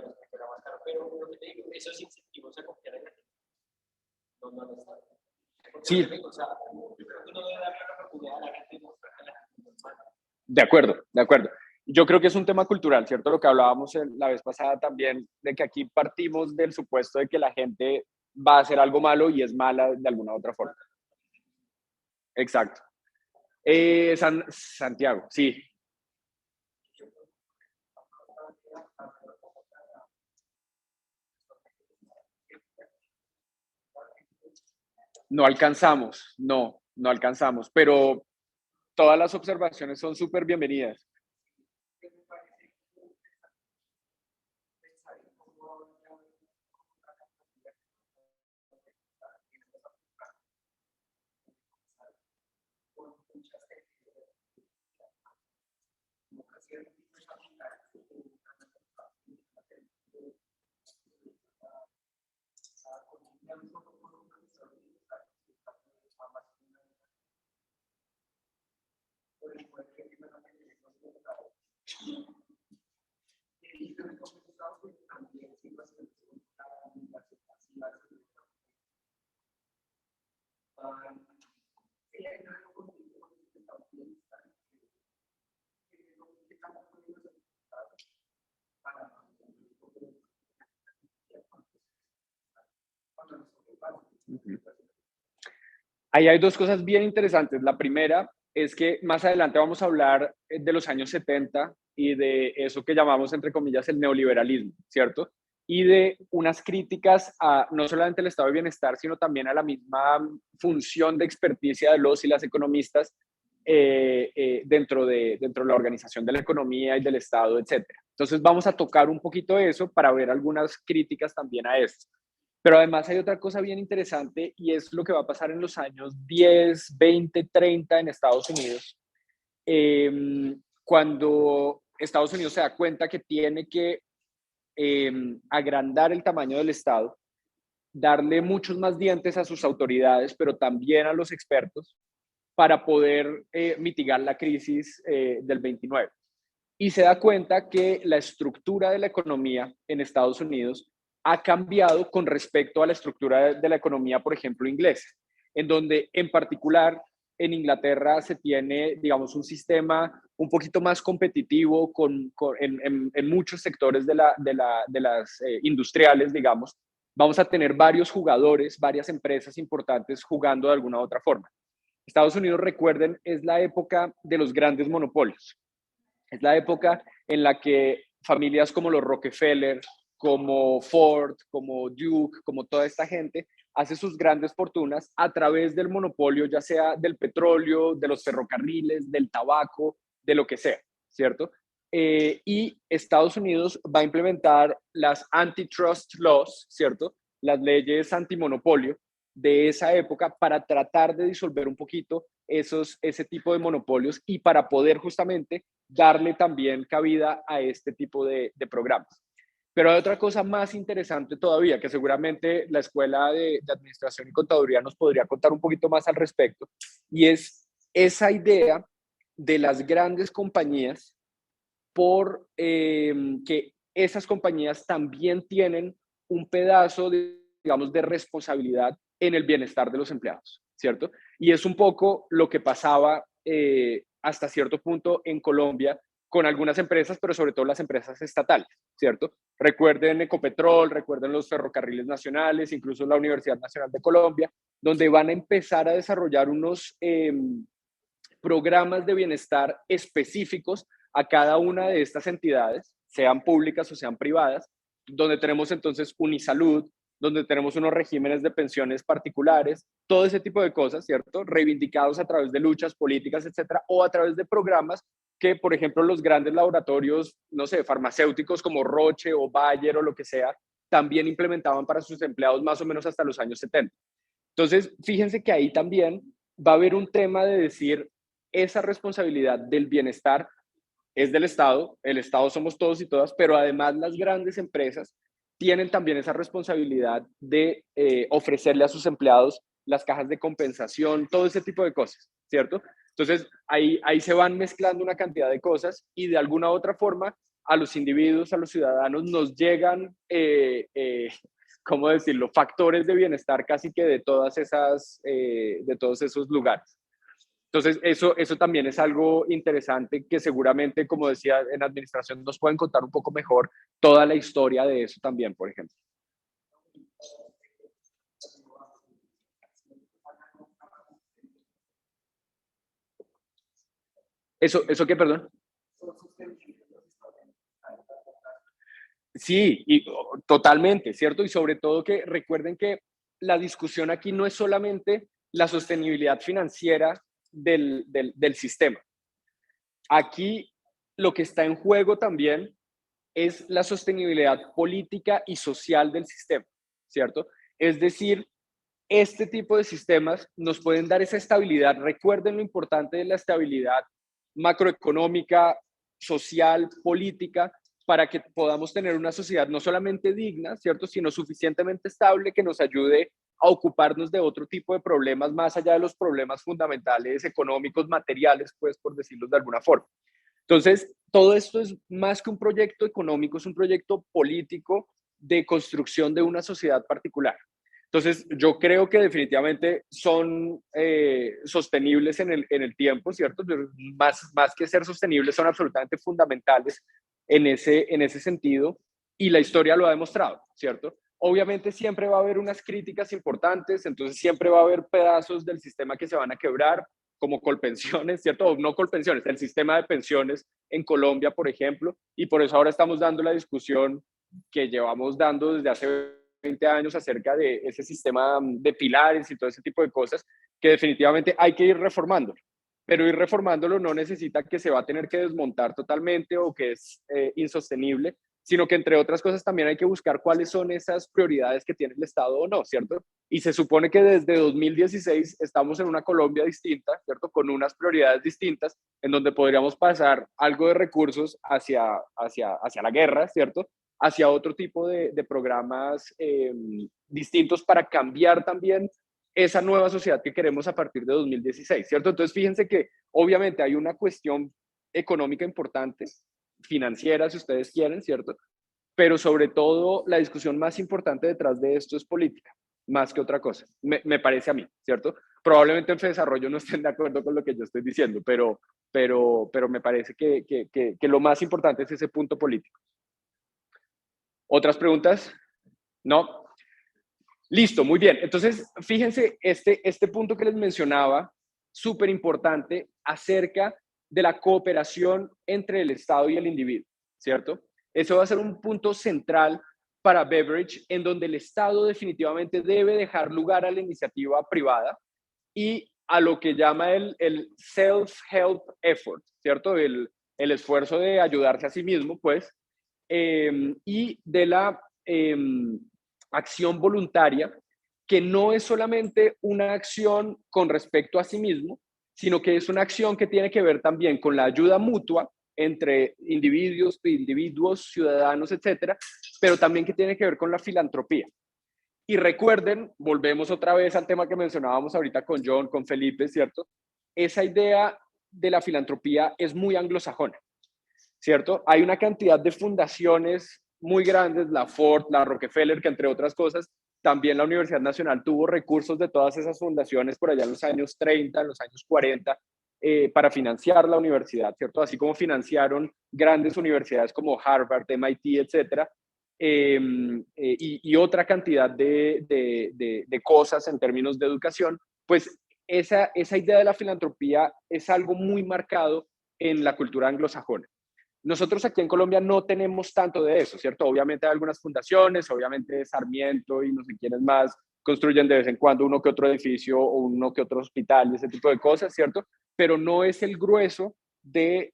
Pero lo que te digo, esos incentivos a confiar en la gente no están. Sí. O sea, yo creo que uno debe darle la oportunidad a la gente de mostrar que la gente es mala. De acuerdo, de acuerdo. Yo creo que es un tema cultural, ¿cierto? Lo que hablábamos la vez pasada también, de que aquí partimos del supuesto de que la gente va a hacer algo malo y es mala de alguna otra forma. Exacto. Santiago, sí. No alcanzamos, no alcanzamos, pero todas las observaciones son súper bienvenidas. Ujú. Ahí hay dos cosas bien interesantes. La primera es que más adelante vamos a hablar de los años 70 y de eso que llamamos, entre comillas, el neoliberalismo, ¿cierto? Y de unas críticas a no solamente el estado de bienestar, sino también a la misma función de experticia de los y las economistas dentro de la organización de la economía y del Estado, etcétera. Entonces vamos a tocar un poquito eso para ver algunas críticas también a esto. Pero además hay otra cosa bien interesante y es lo que va a pasar en los años 10, 20, 30 en Estados Unidos, cuando Estados Unidos se da cuenta que tiene que agrandar el tamaño del Estado, darle muchos más dientes a sus autoridades, pero también a los expertos, para poder mitigar la crisis del 29. Y se da cuenta que la estructura de la economía en Estados Unidos ha cambiado con respecto a la estructura de la economía, por ejemplo, inglesa, en donde en particular en Inglaterra se tiene, digamos, un sistema un poquito más competitivo en muchos sectores de las industriales, digamos. Vamos a tener varios jugadores, varias empresas importantes jugando de alguna u otra forma. Estados Unidos, recuerden, es la época de los grandes monopolios. Es la época en la que familias como los Rockefeller, como Ford, como Duke, como toda esta gente, hace sus grandes fortunas a través del monopolio, ya sea del petróleo, de los ferrocarriles, del tabaco, de lo que sea, ¿cierto? Y Estados Unidos va a implementar las antitrust laws, ¿cierto? Las leyes antimonopolio de esa época para tratar de disolver un poquito ese tipo de monopolios y para poder justamente darle también cabida a este tipo de programas. Pero hay otra cosa más interesante todavía, que seguramente la Escuela de Administración y Contaduría nos podría contar un poquito más al respecto, y es esa idea de las grandes compañías por que esas compañías también tienen un pedazo, digamos, de responsabilidad en el bienestar de los empleados, ¿cierto? Y es un poco lo que pasaba hasta cierto punto en Colombia con algunas empresas, pero sobre todo las empresas estatales, ¿cierto? Recuerden Ecopetrol, recuerden los ferrocarriles nacionales, incluso la Universidad Nacional de Colombia, donde van a empezar a desarrollar unos programas de bienestar específicos a cada una de estas entidades, sean públicas o sean privadas, donde tenemos entonces Unisalud, donde tenemos unos regímenes de pensiones particulares, todo ese tipo de cosas, ¿cierto? Reivindicados a través de luchas políticas, etcétera, o a través de programas que, por ejemplo, los grandes laboratorios, no sé, farmacéuticos como Roche o Bayer o lo que sea, también implementaban para sus empleados más o menos hasta los años 70. Entonces, fíjense que ahí también va a haber un tema de decir, esa responsabilidad del bienestar es del Estado, el Estado somos todos y todas, pero además las grandes empresas tienen también esa responsabilidad de ofrecerle a sus empleados las cajas de compensación, todo ese tipo de cosas, ¿cierto? Entonces, ahí se van mezclando una cantidad de cosas y de alguna u otra forma a los individuos, a los ciudadanos nos llegan, ¿cómo decirlo?, factores de bienestar casi que de todos esos lugares. Entonces, eso también es algo interesante que seguramente, como decía, en administración nos pueden contar un poco mejor toda la historia de eso también, por ejemplo. ¿Eso qué, perdón? Sí, y totalmente, ¿cierto? Y sobre todo que recuerden que la discusión aquí no es solamente la sostenibilidad financiera del sistema. Aquí lo que está en juego también es la sostenibilidad política y social del sistema, ¿cierto? Es decir, este tipo de sistemas nos pueden dar esa estabilidad. Recuerden lo importante de la estabilidad macroeconómica, social, política, para que podamos tener una sociedad no solamente digna, ¿cierto?, sino suficientemente estable que nos ayude a ocuparnos de otro tipo de problemas más allá de los problemas fundamentales económicos, materiales, pues, por decirlo de alguna forma. Entonces, todo esto es más que un proyecto económico, es un proyecto político de construcción de una sociedad particular. Entonces, yo creo que definitivamente son sostenibles en el tiempo, ¿cierto? Pero más que ser sostenibles, son absolutamente fundamentales en ese sentido, y la historia lo ha demostrado, ¿cierto? Obviamente siempre va a haber unas críticas importantes, entonces siempre va a haber pedazos del sistema que se van a quebrar, como Colpensiones, ¿cierto? O no Colpensiones, el sistema de pensiones en Colombia, por ejemplo, y por eso ahora estamos dando la discusión que llevamos dando desde hace 20 años acerca de ese sistema de pilares y todo ese tipo de cosas, que definitivamente hay que ir reformando. Pero ir reformándolo no necesita que se va a tener que desmontar totalmente o que es insostenible, sino que entre otras cosas también hay que buscar cuáles son esas prioridades que tiene el Estado o no, ¿cierto? Y se supone que desde 2016 estamos en una Colombia distinta, ¿cierto? Con unas prioridades distintas, en donde podríamos pasar algo de recursos hacia la guerra, ¿cierto? Hacia otro tipo de programas distintos para cambiar también esa nueva sociedad que queremos a partir de 2016, ¿cierto? Entonces, fíjense que obviamente hay una cuestión económica importante, financiera, si ustedes quieren, ¿cierto? Pero sobre todo, la discusión más importante detrás de esto es política, más que otra cosa, me parece a mí, ¿cierto? Probablemente en Desarrollo no estén de acuerdo con lo que yo estoy diciendo, pero me parece que lo más importante es ese punto político. ¿Otras preguntas? ¿No? Listo, muy bien. Entonces, fíjense, este punto que les mencionaba, súper importante, acerca de la cooperación entre el Estado y el individuo, ¿cierto? Eso va a ser un punto central para Beveridge, en donde el Estado definitivamente debe dejar lugar a la iniciativa privada y a lo que llama el self-help effort, ¿cierto? El esfuerzo de ayudarse a sí mismo, pues, y de la acción voluntaria, que no es solamente una acción con respecto a sí mismo, sino que es una acción que tiene que ver también con la ayuda mutua entre individuos, ciudadanos, etcétera, pero también que tiene que ver con la filantropía. Y recuerden, volvemos otra vez al tema que mencionábamos ahorita con John, con Felipe, ¿cierto? Esa idea de la filantropía es muy anglosajona, ¿cierto? Hay una cantidad de fundaciones muy grandes, la Ford, la Rockefeller, que entre otras cosas, también la Universidad Nacional tuvo recursos de todas esas fundaciones por allá en los años 30, en los años 40, para financiar la universidad, ¿cierto? Así como financiaron grandes universidades como Harvard, MIT, etcétera, y otra cantidad de cosas en términos de educación, pues esa idea de la filantropía es algo muy marcado en la cultura anglosajona. Nosotros aquí en Colombia no tenemos tanto de eso, ¿cierto? Obviamente hay algunas fundaciones, obviamente Sarmiento y no sé quiénes más construyen de vez en cuando uno que otro edificio o uno que otro hospital y ese tipo de cosas, ¿cierto? Pero no es el grueso de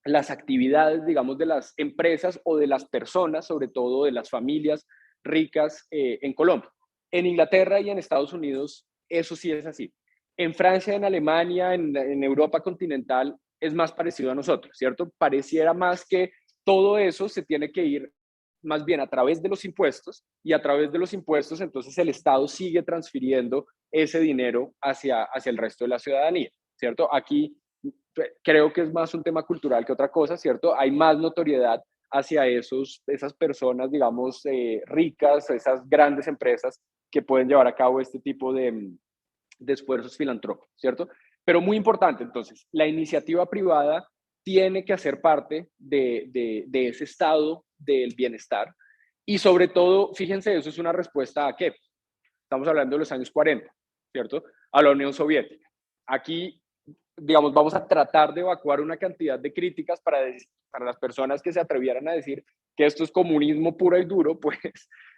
las actividades, digamos, de las empresas o de las personas, sobre todo de las familias ricas en Colombia. En Inglaterra y en Estados Unidos, eso sí es así. En Francia, en Alemania, en Europa continental, es más parecido a nosotros, ¿cierto? Pareciera más que todo eso se tiene que ir más bien a través de los impuestos, y a través de los impuestos entonces el Estado sigue transfiriendo ese dinero hacia el resto de la ciudadanía, ¿cierto? Aquí creo que es más un tema cultural que otra cosa, ¿cierto? Hay más notoriedad hacia esas personas, digamos, ricas, esas grandes empresas que pueden llevar a cabo este tipo de esfuerzos filantrópicos, ¿cierto? Pero muy importante, entonces, la iniciativa privada tiene que hacer parte de ese estado del bienestar, y sobre todo, fíjense, eso es una respuesta a qué. Estamos hablando de los años 40, ¿cierto? A la Unión Soviética. Aquí, digamos, vamos a tratar de evacuar una cantidad de críticas para las personas que se atrevieran a decir que esto es comunismo puro y duro, pues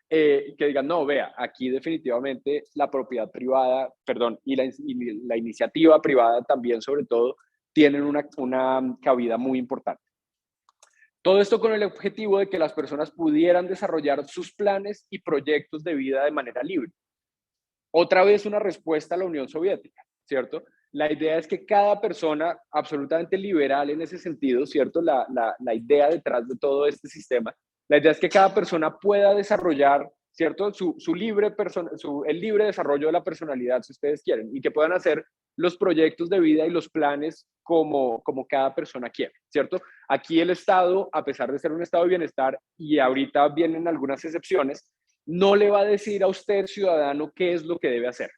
que digan, no, vea, aquí definitivamente la propiedad privada, perdón, y la iniciativa privada también, sobre todo, tienen una cabida muy importante. Todo esto con el objetivo de que las personas pudieran desarrollar sus planes y proyectos de vida de manera libre. Otra vez una respuesta a la Unión Soviética, ¿cierto? La idea es que cada persona, absolutamente liberal en ese sentido, ¿cierto? La idea detrás de todo este sistema, la idea es que cada persona pueda desarrollar, ¿cierto? El libre desarrollo de la personalidad, si ustedes quieren, y que puedan hacer los proyectos de vida y los planes como cada persona quiere, ¿cierto? Aquí el Estado, a pesar de ser un estado de bienestar, y ahorita vienen algunas excepciones, no le va a decir a usted, ciudadano, qué es lo que debe hacer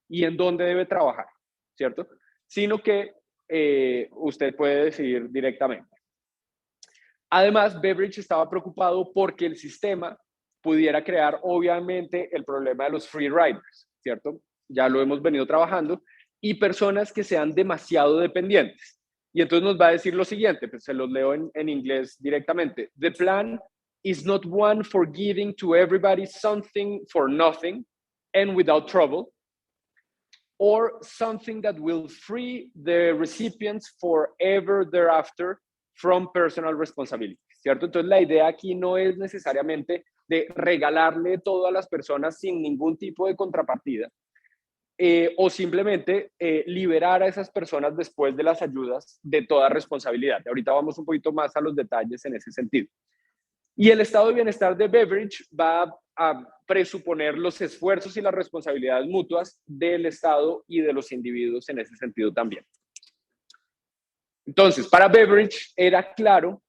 y en dónde debe trabajar, ¿cierto? Sino que usted puede decidir directamente. Además, Beveridge estaba preocupado porque el sistema pudiera crear, obviamente, el problema de los free riders, ¿cierto? Ya lo hemos venido trabajando, y personas que sean demasiado dependientes. Y entonces nos va a decir lo siguiente, pues se los leo en inglés directamente. The plan is not one for giving to everybody something for nothing and without trouble, or something that will free the recipients forever thereafter from personal responsibility, ¿cierto? Entonces la idea aquí no es necesariamente de regalarle todo a las personas sin ningún tipo de contrapartida, o simplemente liberar a esas personas después de las ayudas de toda responsabilidad. Ahorita vamos un poquito más a los detalles en ese sentido. Y el estado de bienestar de Beveridge va a presuponer los esfuerzos y las responsabilidades mutuas del Estado y de los individuos en ese sentido también. Entonces, para Beveridge era claro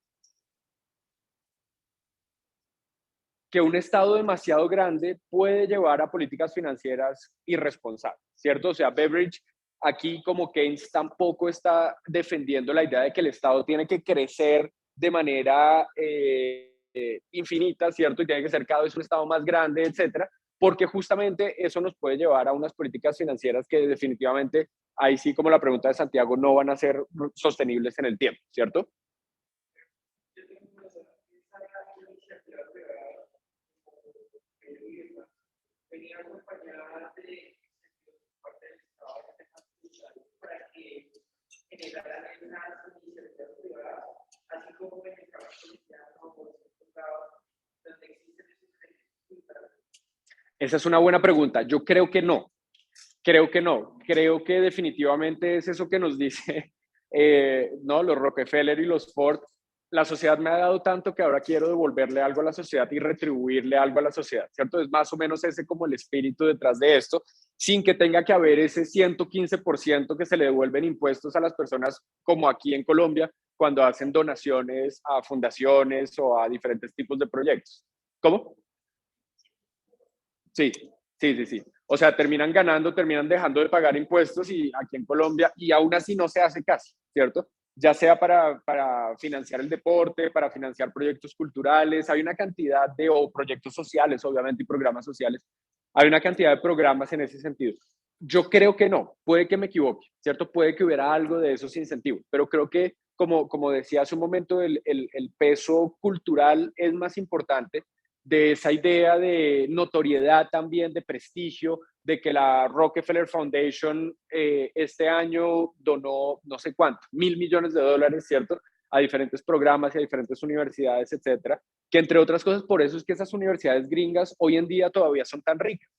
que un Estado demasiado grande puede llevar a políticas financieras irresponsables, ¿cierto? O sea, Beveridge aquí, como Keynes, tampoco está defendiendo la idea de que el Estado tiene que crecer de manera infinita, ¿cierto? Y tiene que ser cada vez un Estado más grande, etcétera, porque justamente eso nos puede llevar a unas políticas financieras que definitivamente, ahí sí, como la pregunta de Santiago, no van a ser sostenibles en el tiempo, ¿cierto? Venía acompañada de parte del Estado para que generaran unas iniciativas privadas, así como en el campo colombiano o donde existen esos derechos. Esa es una buena pregunta. Yo creo que no. Creo que no. Creo que definitivamente es eso que nos dice ¿no? Los Rockefeller y los Ford. La sociedad me ha dado tanto que ahora quiero devolverle algo a la sociedad y retribuirle algo a la sociedad, ¿cierto? Es más o menos ese como el espíritu detrás de esto, sin que tenga que haber ese 115% que se le devuelven impuestos a las personas, como aquí en Colombia, cuando hacen donaciones a fundaciones o a diferentes tipos de proyectos. ¿Cómo? Sí, sí, sí, sí. O sea, terminan ganando, terminan dejando de pagar impuestos y aquí en Colombia, y aún así no se hace casi, ¿cierto? Ya sea para financiar el deporte, para financiar proyectos culturales, hay una cantidad de, o proyectos sociales, obviamente, y programas sociales, hay una cantidad de programas en ese sentido. Yo creo que no, puede que me equivoque, ¿cierto? Puede que hubiera algo de esos incentivos, pero creo que, como decía hace un momento, el peso cultural es más importante, de esa idea de notoriedad también, de prestigio, de que la Rockefeller Foundation este año donó no sé cuánto, $1.000 millones, ¿cierto? A diferentes programas y a diferentes universidades, etcétera, que entre otras cosas, por eso es que esas universidades gringas hoy en día todavía son tan ricas,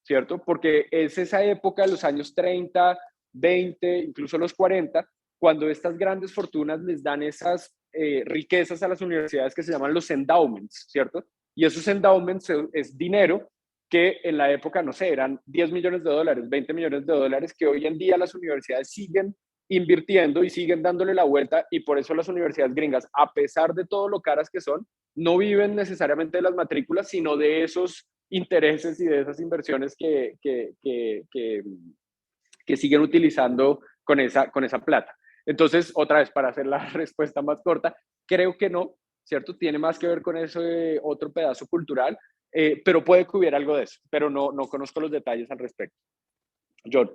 ¿cierto? Porque es esa época de los años 30, 20, incluso los 40, cuando estas grandes fortunas les dan esas riquezas a las universidades que se llaman los endowments, ¿cierto? Y esos endowments es dinero que en la época, no sé, eran $10 millones, $20 millones, que hoy en día las universidades siguen invirtiendo y siguen dándole la vuelta, y por eso las universidades gringas, a pesar de todo lo caras que son, no viven necesariamente de las matrículas, sino de esos intereses y de esas inversiones que siguen utilizando con esa plata. Entonces, otra vez, para hacer la respuesta más corta, creo que no, ¿cierto? Tiene más que ver con ese otro pedazo cultural, pero puede que hubiera algo de eso, pero no conozco los detalles al respecto. John.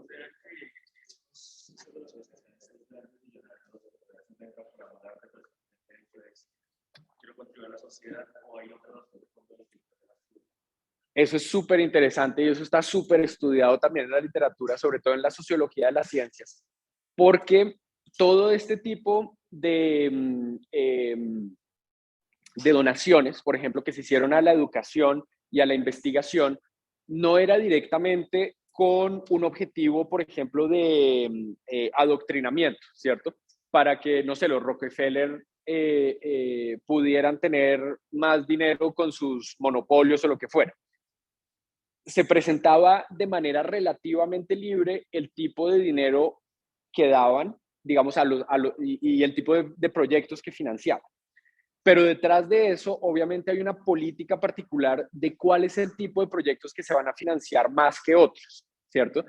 Eso es súper interesante y eso está súper estudiado también en la literatura, sobre todo en la sociología de las ciencias, porque todo este tipo de donaciones, por ejemplo, que se hicieron a la educación y a la investigación, no era directamente con un objetivo, por ejemplo, de adoctrinamiento, ¿cierto? Para que, no sé, los Rockefeller pudieran tener más dinero con sus monopolios o lo que fuera. se presentaba de manera relativamente libre el tipo de dinero que daban, digamos, y el tipo de proyectos que financiaban. Pero detrás de eso, obviamente, hay una política particular de cuál es el tipo de proyectos que se van a financiar más que otros, ¿cierto?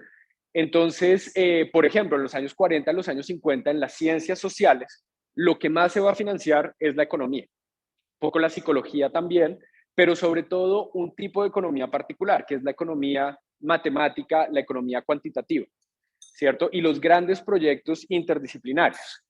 Entonces, por ejemplo, en los años 40, en los años 50, en las ciencias sociales, lo que más se va a financiar es la economía, un poco la psicología también, pero sobre todo un tipo de economía particular, que es la economía matemática, la economía cuantitativa, ¿cierto? Y los grandes proyectos interdisciplinarios.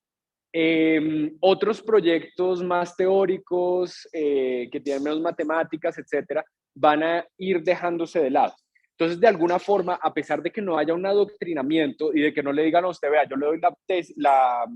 Otros proyectos más teóricos, que tienen menos matemáticas, etcétera, van a ir dejándose de lado. Entonces, de alguna forma, a pesar de que no haya un adoctrinamiento y de que no le digan a usted, vea, yo le doy la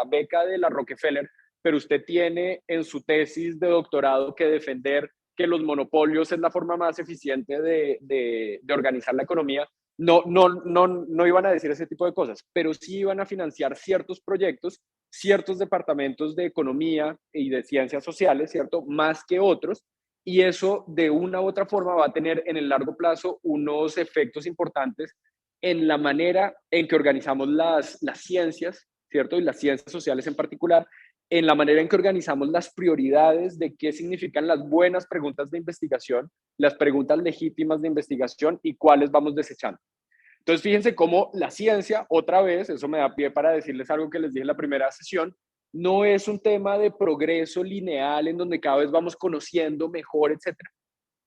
beca de la Rockefeller, pero usted tiene en su tesis de doctorado que defender que los monopolios es la forma más eficiente de organizar la economía, no iban a decir ese tipo de cosas, pero sí iban a financiar ciertos proyectos, ciertos departamentos de economía y de ciencias sociales, ¿cierto? Más que otros, y eso de una u otra forma va a tener en el largo plazo unos efectos importantes en la manera en que organizamos las ciencias, ¿cierto? Y las ciencias sociales en particular, en la manera en que organizamos las prioridades de qué significan las buenas preguntas de investigación, las preguntas legítimas de investigación y cuáles vamos desechando. Entonces, fíjense cómo la ciencia, otra vez, eso me da pie para decirles algo que les dije en la primera sesión, no es un tema de progreso lineal en donde cada vez vamos conociendo mejor, etcétera.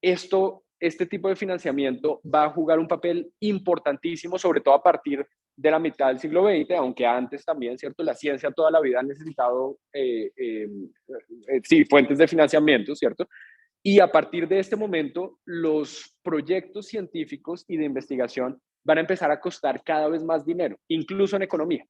Este tipo de financiamiento va a jugar un papel importantísimo, sobre todo a partir de la mitad del siglo XX, aunque antes también, ¿cierto? La ciencia toda la vida ha necesitado, sí, fuentes de financiamiento, ¿cierto? Y a partir de este momento, los proyectos científicos y de investigación van a empezar a costar cada vez más dinero, incluso en economía,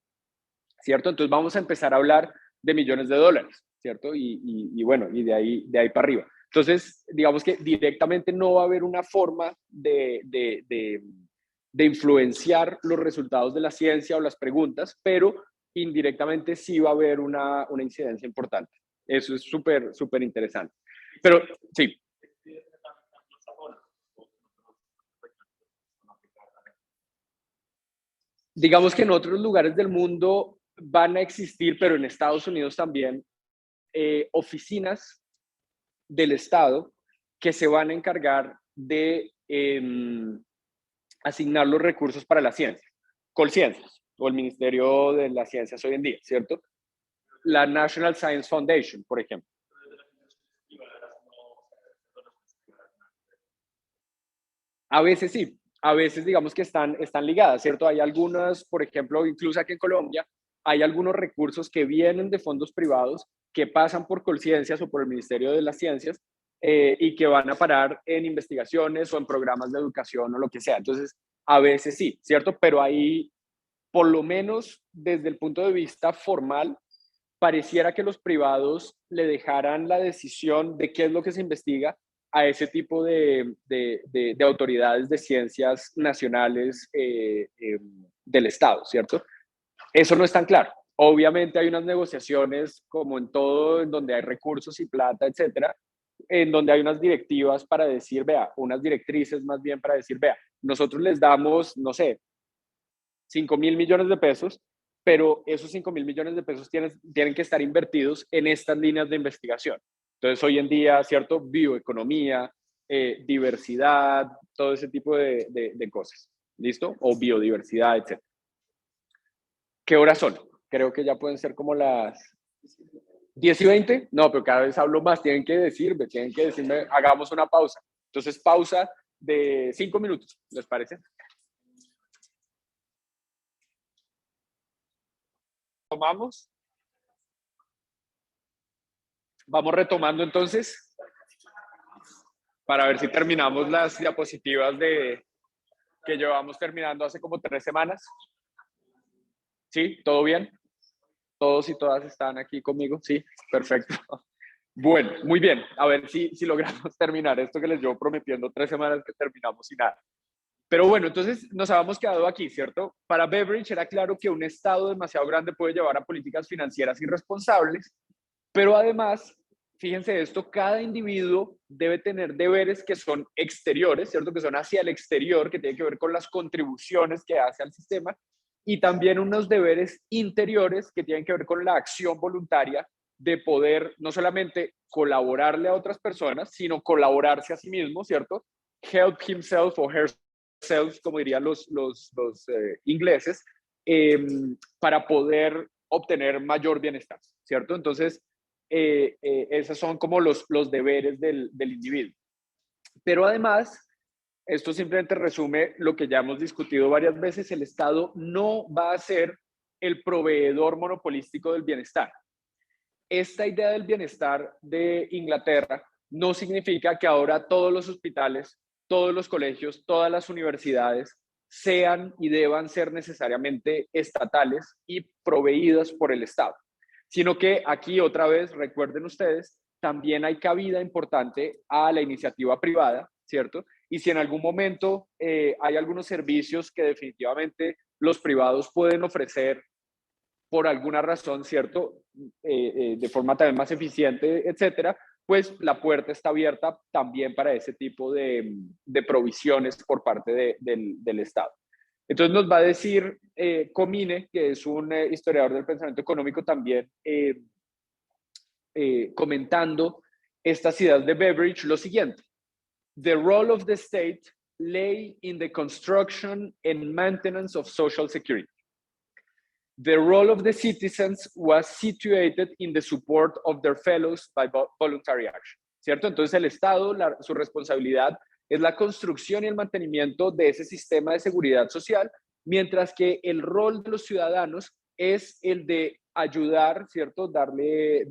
¿cierto? Entonces vamos a empezar a hablar de millones de dólares, ¿cierto? Y bueno, y de ahí para arriba. Entonces, digamos que directamente no va a haber una forma de influenciar los resultados de la ciencia o las preguntas, pero indirectamente sí va a haber una incidencia importante. Eso es súper, súper interesante. Pero sí, digamos que en otros lugares del mundo van a existir, pero en Estados Unidos también, oficinas del Estado que se van a encargar de asignar los recursos para la ciencia, Colciencias, o el Ministerio de las Ciencias hoy en día, ¿cierto? La National Science Foundation, por ejemplo. A veces sí, a veces digamos que están ligadas, ¿cierto? Hay algunas, por ejemplo, incluso aquí en Colombia, hay algunos recursos que vienen de fondos privados que pasan por Colciencias o por el Ministerio de las Ciencias, y que van a parar en investigaciones o en programas de educación o lo que sea. Entonces, a veces sí, ¿cierto? Pero ahí, por lo menos desde el punto de vista formal, pareciera que los privados le dejaran la decisión de qué es lo que se investiga a ese tipo de autoridades de ciencias nacionales, del Estado, ¿cierto? Eso no es tan claro. Obviamente hay unas negociaciones, como en todo, en donde hay recursos y plata, etcétera, en donde hay unas directivas para decir, vea, unas directrices más bien para decir, vea, nosotros les damos, no sé, 5.000 millones de pesos, pero esos 5.000 millones de pesos tienen que estar invertidos en estas líneas de investigación. Entonces, hoy en día, ¿cierto? Bioeconomía, diversidad, todo ese tipo de cosas. ¿Listo? O biodiversidad, etc. ¿Qué horas son? Creo que ya pueden ser como las 10:20. No, pero cada vez hablo más. Tienen que decirme, hagamos una pausa. Entonces, pausa de 5 minutos, ¿les parece? Tomamos. Vamos retomando entonces para ver si terminamos las diapositivas que llevamos terminando hace como 3 semanas. ¿Sí? ¿Todo bien? ¿Todos y todas están aquí conmigo? Sí, perfecto. Bueno, muy bien. A ver si logramos terminar esto que les llevo prometiendo 3 semanas que terminamos y nada. Pero bueno, entonces nos habíamos quedado aquí, ¿cierto? Para Beveridge era claro que un Estado demasiado grande puede llevar a políticas financieras irresponsables, pero además fíjense esto, cada individuo debe tener deberes que son exteriores, ¿cierto? Que son hacia el exterior, que tienen que ver con las contribuciones que hace al sistema, y también unos deberes interiores que tienen que ver con la acción voluntaria de poder no solamente colaborarle a otras personas, sino colaborarse a sí mismo, ¿cierto? Help himself o herself, como dirían los ingleses, para poder obtener mayor bienestar, ¿cierto? Entonces, esos son como los deberes del individuo. Pero además, esto simplemente resume lo que ya hemos discutido varias veces, el Estado no va a ser el proveedor monopolístico del bienestar. Esta idea del bienestar de Inglaterra no significa que ahora todos los hospitales, todos los colegios, todas las universidades sean y deban ser necesariamente estatales y proveídas por el Estado, sino que aquí otra vez, recuerden ustedes, también hay cabida importante a la iniciativa privada, ¿cierto? Y si en algún momento hay algunos servicios que definitivamente los privados pueden ofrecer por alguna razón, ¿cierto? De forma también más eficiente, etcétera, pues la puerta está abierta también para ese tipo de provisiones por parte del Estado. Entonces nos va a decir Comine, que es un historiador del pensamiento económico también, comentando estas ideas de Beveridge, lo siguiente: The role of the state lay in the construction and maintenance of social security. The role of the citizens was situated in the support of their fellows by voluntary action, ¿cierto? Entonces el Estado, su responsabilidad es la construcción y el mantenimiento de ese sistema de seguridad social, mientras que el rol de los ciudadanos es el de ayudar, ¿cierto? Darle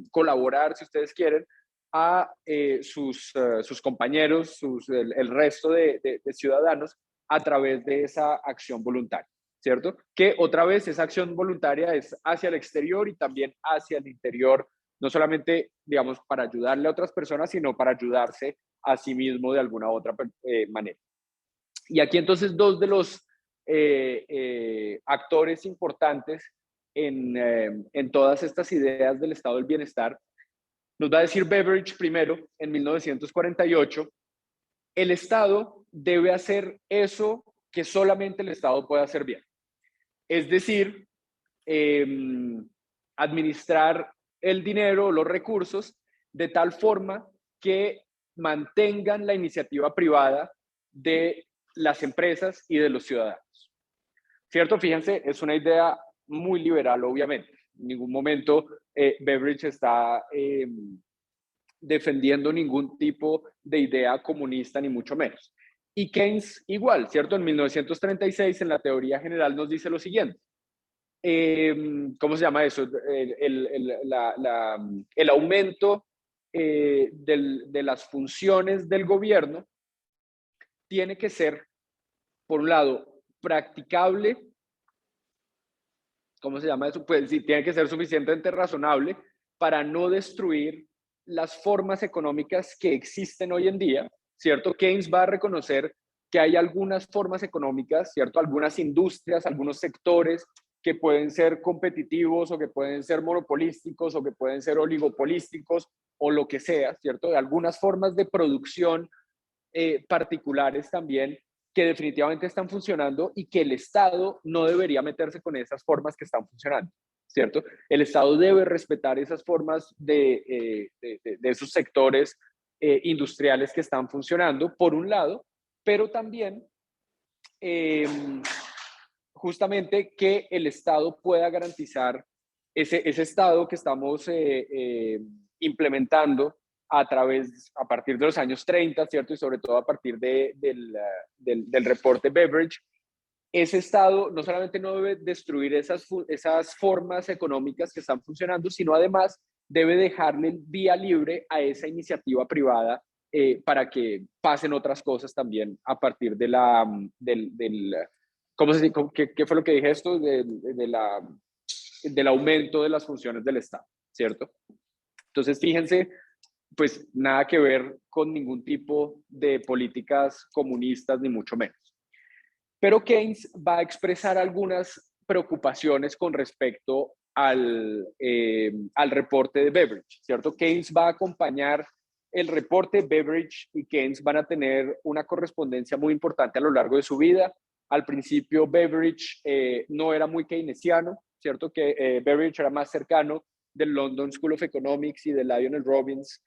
colaborar, si ustedes quieren, a sus compañeros, el resto de ciudadanos a través de esa acción voluntaria, ¿cierto? Que otra vez esa acción voluntaria es hacia el exterior y también hacia el interior, no solamente, digamos, para ayudarle a otras personas, sino para ayudarse a sí mismo de alguna otra manera. Y aquí entonces dos de los actores importantes en todas estas ideas del estado del bienestar, nos va a decir Beveridge primero, en 1948, el Estado debe hacer eso que solamente el Estado puede hacer bien. Es decir, administrar el dinero, los recursos, de tal forma que mantengan la iniciativa privada de las empresas y de los ciudadanos. ¿Cierto? Fíjense, es una idea muy liberal, obviamente. En ningún momento Beveridge está defendiendo ningún tipo de idea comunista, ni mucho menos. Y Keynes igual, ¿cierto? En 1936, en la teoría general, nos dice lo siguiente. ¿Cómo se llama eso? El aumento de las funciones del gobierno tiene que ser, por un lado, practicable. ¿Cómo se llama eso? Pues sí, tiene que ser suficientemente razonable para no destruir las formas económicas que existen hoy en día, ¿cierto? Keynes va a reconocer que hay algunas formas económicas, ¿cierto? Algunas industrias, algunos sectores que pueden ser competitivos o que pueden ser monopolísticos o que pueden ser oligopolísticos o lo que sea, ¿cierto? De algunas formas de producción particulares también que definitivamente están funcionando y que el Estado no debería meterse con esas formas que están funcionando, ¿cierto? El Estado debe respetar esas formas de esos sectores industriales que están funcionando, por un lado, pero también justamente que el Estado pueda garantizar ese Estado que estamos implementando a partir de los años 30, ¿cierto? Y sobre todo a partir del reporte Beveridge. Ese Estado no solamente no debe destruir esas formas económicas que están funcionando, sino además debe dejarle vía libre a esa iniciativa privada para que pasen otras cosas también a partir del ¿qué fue lo que dije esto? Del aumento de las funciones del Estado, ¿cierto? Entonces, fíjense, pues nada que ver con ningún tipo de políticas comunistas, ni mucho menos. Pero Keynes va a expresar algunas preocupaciones con respecto al reporte de Beveridge, ¿cierto? Keynes va a acompañar el reporte. Beveridge y Keynes van a tener una correspondencia muy importante a lo largo de su vida. Al principio Beveridge no era muy keynesiano, ¿cierto? Que Beveridge era más cercano del London School of Economics y de Lionel Robbins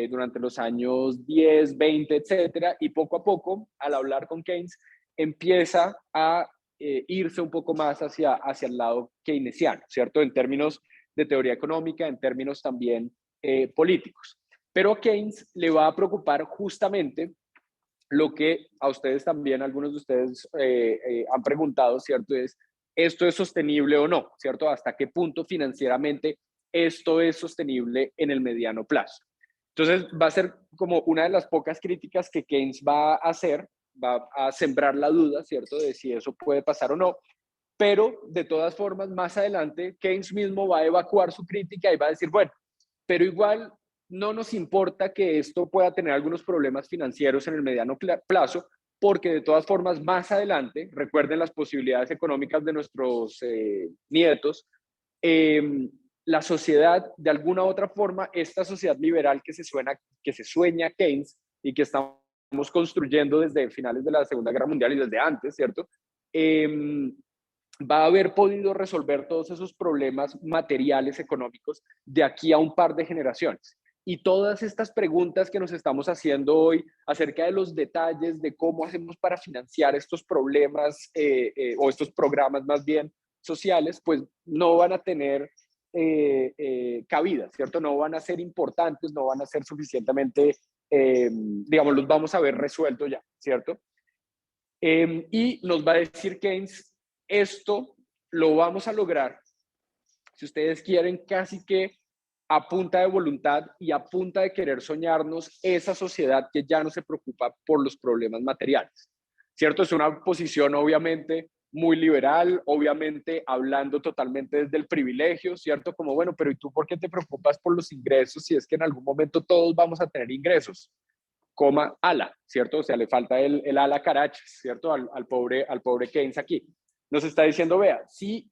durante los años 10, 20, etcétera, y poco a poco, al hablar con Keynes, empieza a irse un poco más hacia el lado keynesiano, ¿cierto? En términos de teoría económica, en términos también políticos. Pero a Keynes le va a preocupar justamente lo que a ustedes también, algunos de ustedes han preguntado, ¿cierto? ¿Esto es sostenible o no? ¿Cierto? ¿Hasta qué punto financieramente esto es sostenible en el mediano plazo? Entonces, va a ser como una de las pocas críticas que Keynes va a hacer, va a sembrar la duda, ¿cierto?, de si eso puede pasar o no, pero de todas formas, más adelante, Keynes mismo va a evacuar su crítica y va a decir, bueno, pero igual no nos importa que esto pueda tener algunos problemas financieros en el mediano plazo, porque de todas formas, más adelante, recuerden las posibilidades económicas de nuestros nietos, la sociedad, de alguna u otra forma, esta sociedad liberal que se sueña Keynes y que estamos construyendo desde finales de la Segunda Guerra Mundial y desde antes, ¿cierto? Va a haber podido resolver todos esos problemas materiales económicos de aquí a un par de generaciones. Y todas estas preguntas que nos estamos haciendo hoy acerca de los detalles de cómo hacemos para financiar estos problemas o estos programas más bien sociales, pues no van a tener cabida, ¿cierto? No van a ser importantes, no van a ser suficientemente, digamos, los vamos a ver resueltos ya, ¿cierto? Y nos va a decir Keynes, esto lo vamos a lograr, si ustedes quieren, casi que a punta de voluntad y a punta de querer soñarnos esa sociedad que ya no se preocupa por los problemas materiales, ¿cierto? Es una posición obviamente muy liberal, obviamente hablando totalmente desde el privilegio, ¿cierto? Como, bueno, pero ¿y tú por qué te preocupas por los ingresos si es que en algún momento todos vamos a tener ingresos? Coma ala, ¿cierto? O sea, le falta el ala carachas, ¿cierto? Al pobre Keynes aquí. Nos está diciendo, vea, si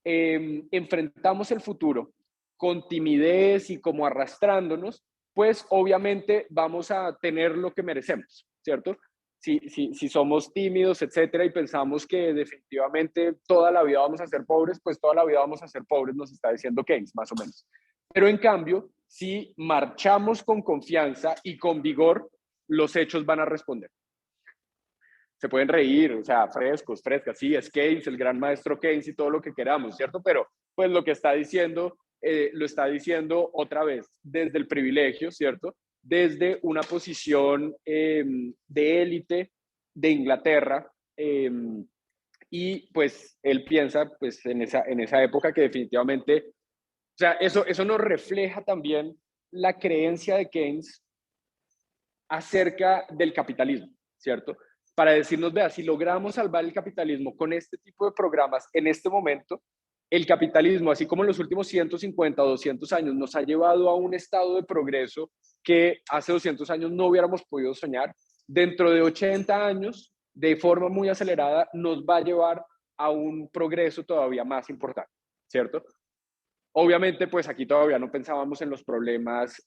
enfrentamos el futuro con timidez y como arrastrándonos, pues obviamente vamos a tener lo que merecemos, ¿cierto? Si somos tímidos, etcétera, y pensamos que definitivamente toda la vida vamos a ser pobres, pues toda la vida vamos a ser pobres, nos está diciendo Keynes, más o menos. Pero en cambio, si marchamos con confianza y con vigor, los hechos van a responder. Se pueden reír, o sea, frescas, sí, es Keynes, el gran maestro Keynes y todo lo que queramos, ¿cierto? Pero pues lo que está diciendo, lo está diciendo otra vez desde el privilegio, ¿cierto? Desde una posición de élite de Inglaterra, y pues él piensa pues en esa época que definitivamente, o sea, eso nos refleja también la creencia de Keynes acerca del capitalismo, ¿cierto? Para decirnos, vea, si logramos salvar el capitalismo con este tipo de programas en este momento, el capitalismo, así como en los últimos 150 o 200 años, nos ha llevado a un estado de progreso que hace 200 años no hubiéramos podido soñar. Dentro de 80 años, de forma muy acelerada, nos va a llevar a un progreso todavía más importante, ¿cierto? Obviamente, pues aquí todavía no pensábamos en los problemas,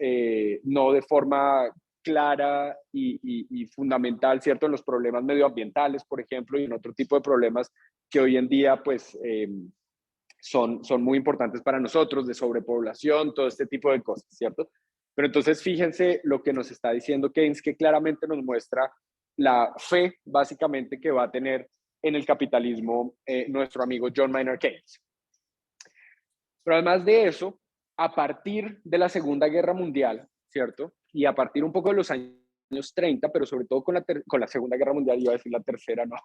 no de forma clara y fundamental, ¿cierto? En los problemas medioambientales, por ejemplo, y en otro tipo de problemas que hoy en día, pues, son muy importantes para nosotros, de sobrepoblación, todo este tipo de cosas, ¿cierto? Pero entonces fíjense lo que nos está diciendo Keynes, que claramente nos muestra la fe, básicamente, que va a tener en el capitalismo nuestro amigo John Maynard Keynes. Pero además de eso, a partir de la Segunda Guerra Mundial, ¿cierto? Y a partir un poco de los años 30, pero sobre todo con la Segunda Guerra Mundial, iba a decir la tercera, no,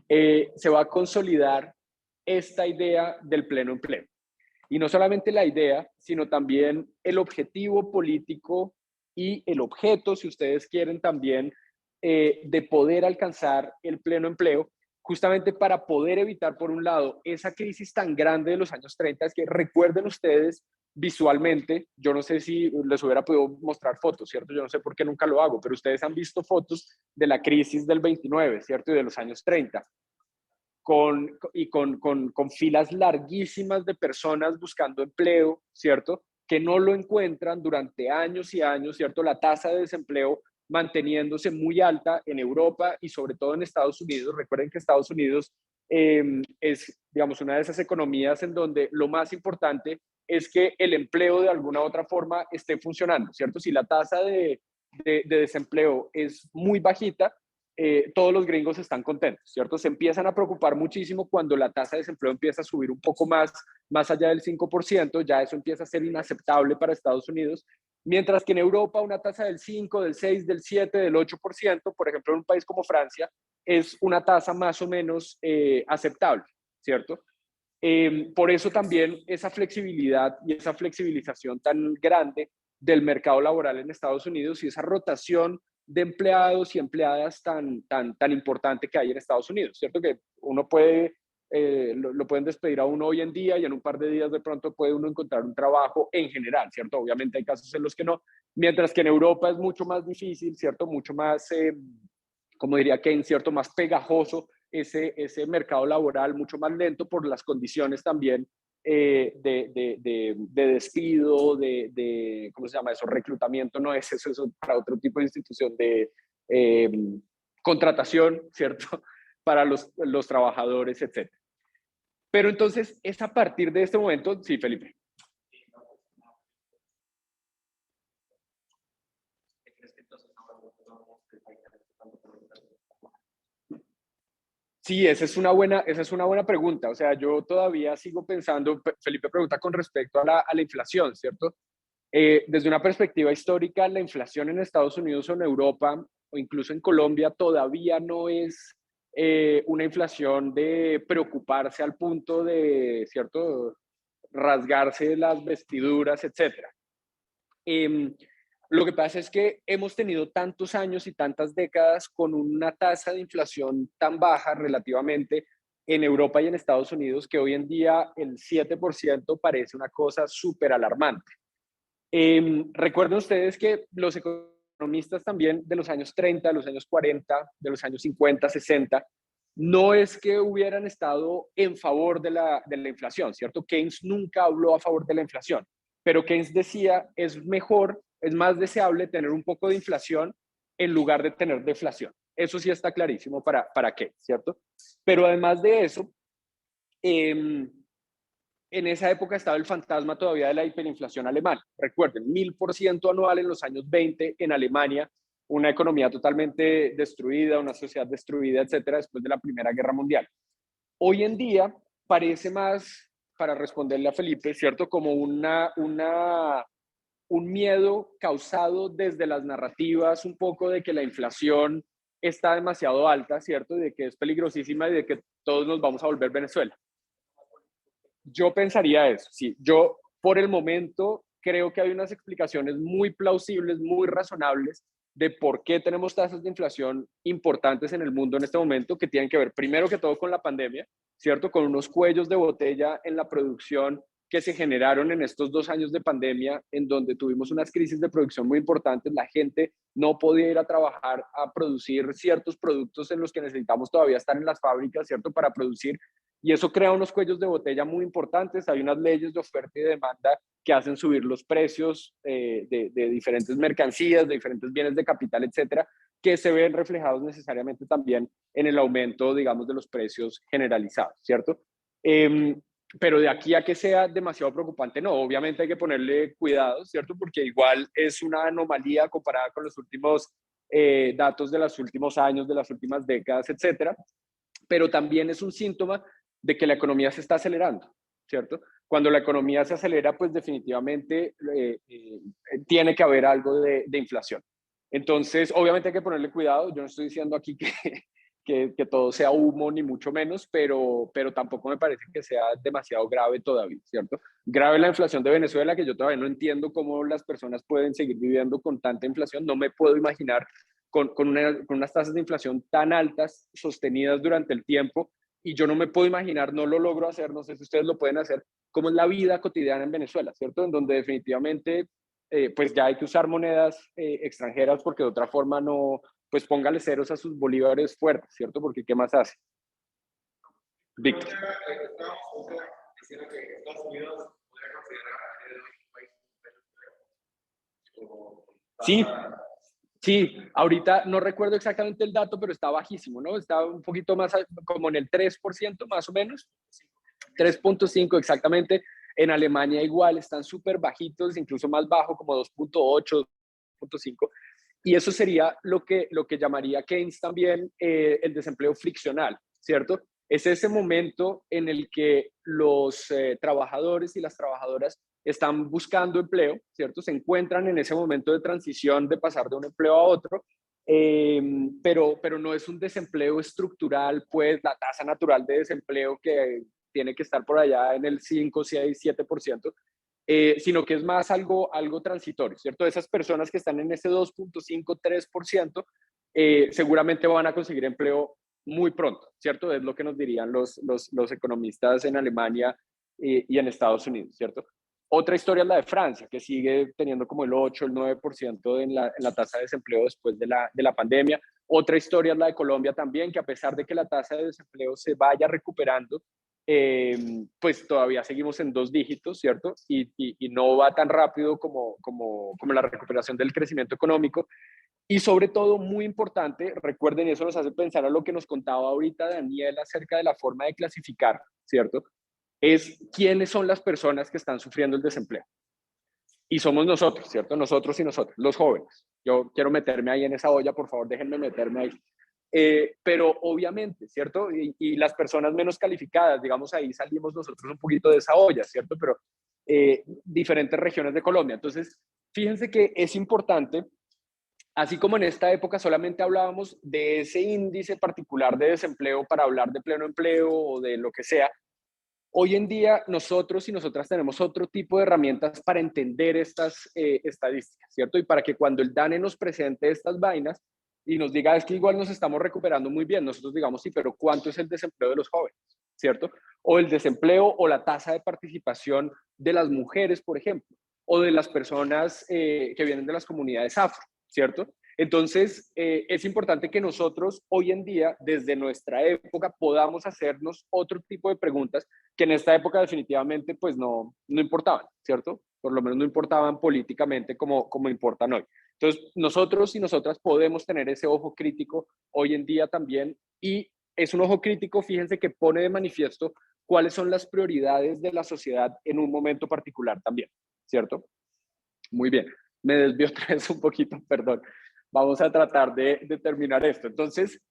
se va a consolidar esta idea del pleno empleo. Y no solamente la idea, sino también el objetivo político y el objeto, si ustedes quieren también, de poder alcanzar el pleno empleo, justamente para poder evitar, por un lado, esa crisis tan grande de los años 30, es que recuerden ustedes visualmente, yo no sé si les hubiera podido mostrar fotos, ¿cierto? Yo no sé por qué nunca lo hago, pero ustedes han visto fotos de la crisis del 29, ¿cierto? Y de los años 30. con filas larguísimas de personas buscando empleo, ¿cierto? Que no lo encuentran durante años y años, ¿cierto? La tasa de desempleo manteniéndose muy alta en Europa y sobre todo en Estados Unidos. Recuerden que Estados Unidos es, digamos, una de esas economías en donde lo más importante es que el empleo de alguna u otra forma esté funcionando, ¿cierto? Si la tasa de desempleo es muy bajita, todos los gringos están contentos, ¿cierto? Se empiezan a preocupar muchísimo cuando la tasa de desempleo empieza a subir un poco más allá del 5%, ya eso empieza a ser inaceptable para Estados Unidos, mientras que en Europa una tasa del 5, del 6, del 7, del 8%, por ejemplo, en un país como Francia, es una tasa más o menos aceptable, ¿cierto? Por eso también esa flexibilidad y esa flexibilización tan grande del mercado laboral en Estados Unidos y esa rotación de empleados y empleadas tan importante que hay en Estados Unidos, ¿cierto? Que uno puede, lo pueden despedir a uno hoy en día y en un par de días de pronto puede uno encontrar un trabajo en general, ¿cierto? Obviamente hay casos en los que no, mientras que en Europa es mucho más difícil, ¿cierto? Mucho más, como diría Keynes, ¿cierto? Más pegajoso ese mercado laboral, mucho más lento por las condiciones también de despido, ¿cómo se llama eso? Reclutamiento, no es eso, eso para otro tipo de institución de eh, contratación, ¿cierto? Para los trabajadores, etc. Pero entonces es a partir de este momento, sí, Felipe. Sí, esa es una buena pregunta. O sea, yo todavía sigo pensando, Felipe pregunta con respecto a la inflación, ¿cierto? Desde una perspectiva histórica, la inflación en Estados Unidos o en Europa o incluso en Colombia todavía no es una inflación de preocuparse al punto de, ¿cierto?, rasgarse las vestiduras, etcétera. Eh, lo que pasa es que hemos tenido tantos años y tantas décadas con una tasa de inflación tan baja relativamente en Europa y en Estados Unidos que hoy en día el 7% parece una cosa súper alarmante. Recuerden ustedes que los economistas también de los años 30, de los años 40, de los años 50, 60, no es que hubieran estado en favor de la inflación, ¿cierto? Keynes nunca habló a favor de la inflación, pero Keynes decía, es mejor, es más deseable tener un poco de inflación en lugar de tener deflación. Eso sí está clarísimo para Keynes, ¿cierto? Pero además de eso, eh, en esa época estaba el fantasma todavía de la hiperinflación alemana. Recuerden, 1000% anual en los años 20 en Alemania, una economía totalmente destruida, una sociedad destruida, etcétera, después de la Primera Guerra Mundial. Hoy en día parece más, para responderle a Felipe, ¿cierto? Como un miedo causado desde las narrativas un poco de que la inflación está demasiado alta, ¿cierto? Y de que es peligrosísima y de que todos nos vamos a volver Venezuela. Yo pensaría eso, sí. Yo, por el momento, creo que hay unas explicaciones muy plausibles, muy razonables de por qué tenemos tasas de inflación importantes en el mundo en este momento, que tienen que ver primero que todo con la pandemia, ¿cierto? Con unos cuellos de botella en la producción que se generaron en estos 2 años de pandemia, en donde tuvimos unas crisis de producción muy importantes. La gente no podía ir a trabajar a producir ciertos productos en los que necesitamos todavía estar en las fábricas, ¿cierto? Para producir, y eso crea unos cuellos de botella muy importantes. Hay unas leyes de oferta y demanda que hacen subir los precios de diferentes mercancías, de diferentes bienes de capital, etcétera, que se ven reflejados necesariamente también en el aumento, digamos, de los precios generalizados, ¿cierto? Pero de aquí a que sea demasiado preocupante, no, obviamente hay que ponerle cuidado, ¿cierto? Porque igual es una anomalía comparada con los últimos datos de los últimos años, de las últimas décadas, etcétera, pero también es un síntoma de que la economía se está acelerando, ¿cierto? Cuando la economía se acelera, pues definitivamente tiene que haber algo de inflación. Entonces, obviamente hay que ponerle cuidado. Yo no estoy diciendo aquí que todo sea humo, ni mucho menos, pero tampoco me parece que sea demasiado grave todavía, ¿cierto? Grave la inflación de Venezuela, que yo todavía no entiendo cómo las personas pueden seguir viviendo con tanta inflación. No me puedo imaginar con unas tasas de inflación tan altas, sostenidas durante el tiempo, y yo no me puedo imaginar, no lo logro hacer, no sé si ustedes lo pueden hacer, cómo es la vida cotidiana en Venezuela, ¿cierto? En donde definitivamente pues ya hay que usar monedas extranjeras porque de otra forma no, pues póngale ceros a sus bolívares fuertes, ¿cierto? Porque ¿qué más hace? Víctor. Diciendo que Estados Unidos podría considerar un país Sí, sí, ahorita no recuerdo exactamente el dato, pero está bajísimo, ¿no? Está un poquito más, como en el 3% más o menos, 3.5 exactamente. En Alemania igual, están súper bajitos, incluso más bajo, como 2.8, 2.5. Y eso sería lo que llamaría Keynes también el desempleo friccional, ¿cierto? Es ese momento en el que los trabajadores y las trabajadoras están buscando empleo, ¿cierto? Se encuentran en ese momento de transición de pasar de un empleo a otro, pero no es un desempleo estructural, pues la tasa natural de desempleo que tiene que estar por allá en el 5, 6, 7%, sino que es más algo transitorio, ¿cierto? Esas personas que están en ese 2.5, 3%, seguramente van a conseguir empleo muy pronto, ¿cierto? Es lo que nos dirían los economistas en Alemania y en Estados Unidos, ¿cierto? Otra historia es la de Francia, que sigue teniendo como el 8, el 9% en la tasa de desempleo después de la pandemia. Otra historia es la de Colombia también, que a pesar de que la tasa de desempleo se vaya recuperando, pues todavía seguimos en 2 dígitos, ¿cierto? Y no va tan rápido como la recuperación del crecimiento económico. Y sobre todo, muy importante, recuerden, eso nos hace pensar a lo que nos contaba ahorita Daniel acerca de la forma de clasificar, ¿cierto? Es quiénes son las personas que están sufriendo el desempleo. Y somos nosotros, ¿cierto? Nosotros y nosotros, los jóvenes. Yo quiero meterme ahí en esa olla, por favor, déjenme meterme ahí. Pero obviamente, ¿cierto? Y las personas menos calificadas, digamos, ahí salimos nosotros un poquito de esa olla, ¿cierto? Pero diferentes regiones de Colombia. Entonces, fíjense que es importante, así como en esta época solamente hablábamos de ese índice particular de desempleo para hablar de pleno empleo o de lo que sea, hoy en día nosotros y nosotras tenemos otro tipo de herramientas para entender estas estadísticas, ¿cierto? Y para que cuando el DANE nos presente estas vainas y nos diga, es que igual nos estamos recuperando muy bien, nosotros digamos, sí, pero ¿cuánto es el desempleo de los jóvenes? ¿Cierto? O el desempleo o la tasa de participación de las mujeres, por ejemplo, o de las personas que vienen de las comunidades afro, ¿cierto? Entonces, es importante que nosotros hoy en día, desde nuestra época, podamos hacernos otro tipo de preguntas que en esta época definitivamente pues no importaban, ¿cierto? Por lo menos no importaban políticamente como importan hoy. Entonces, nosotros y nosotras podemos tener ese ojo crítico hoy en día también, y es un ojo crítico, fíjense, que pone de manifiesto cuáles son las prioridades de la sociedad en un momento particular también, ¿cierto? Muy bien, me desvío otra vez un poquito, perdón. Vamos a tratar de terminar esto. Entonces,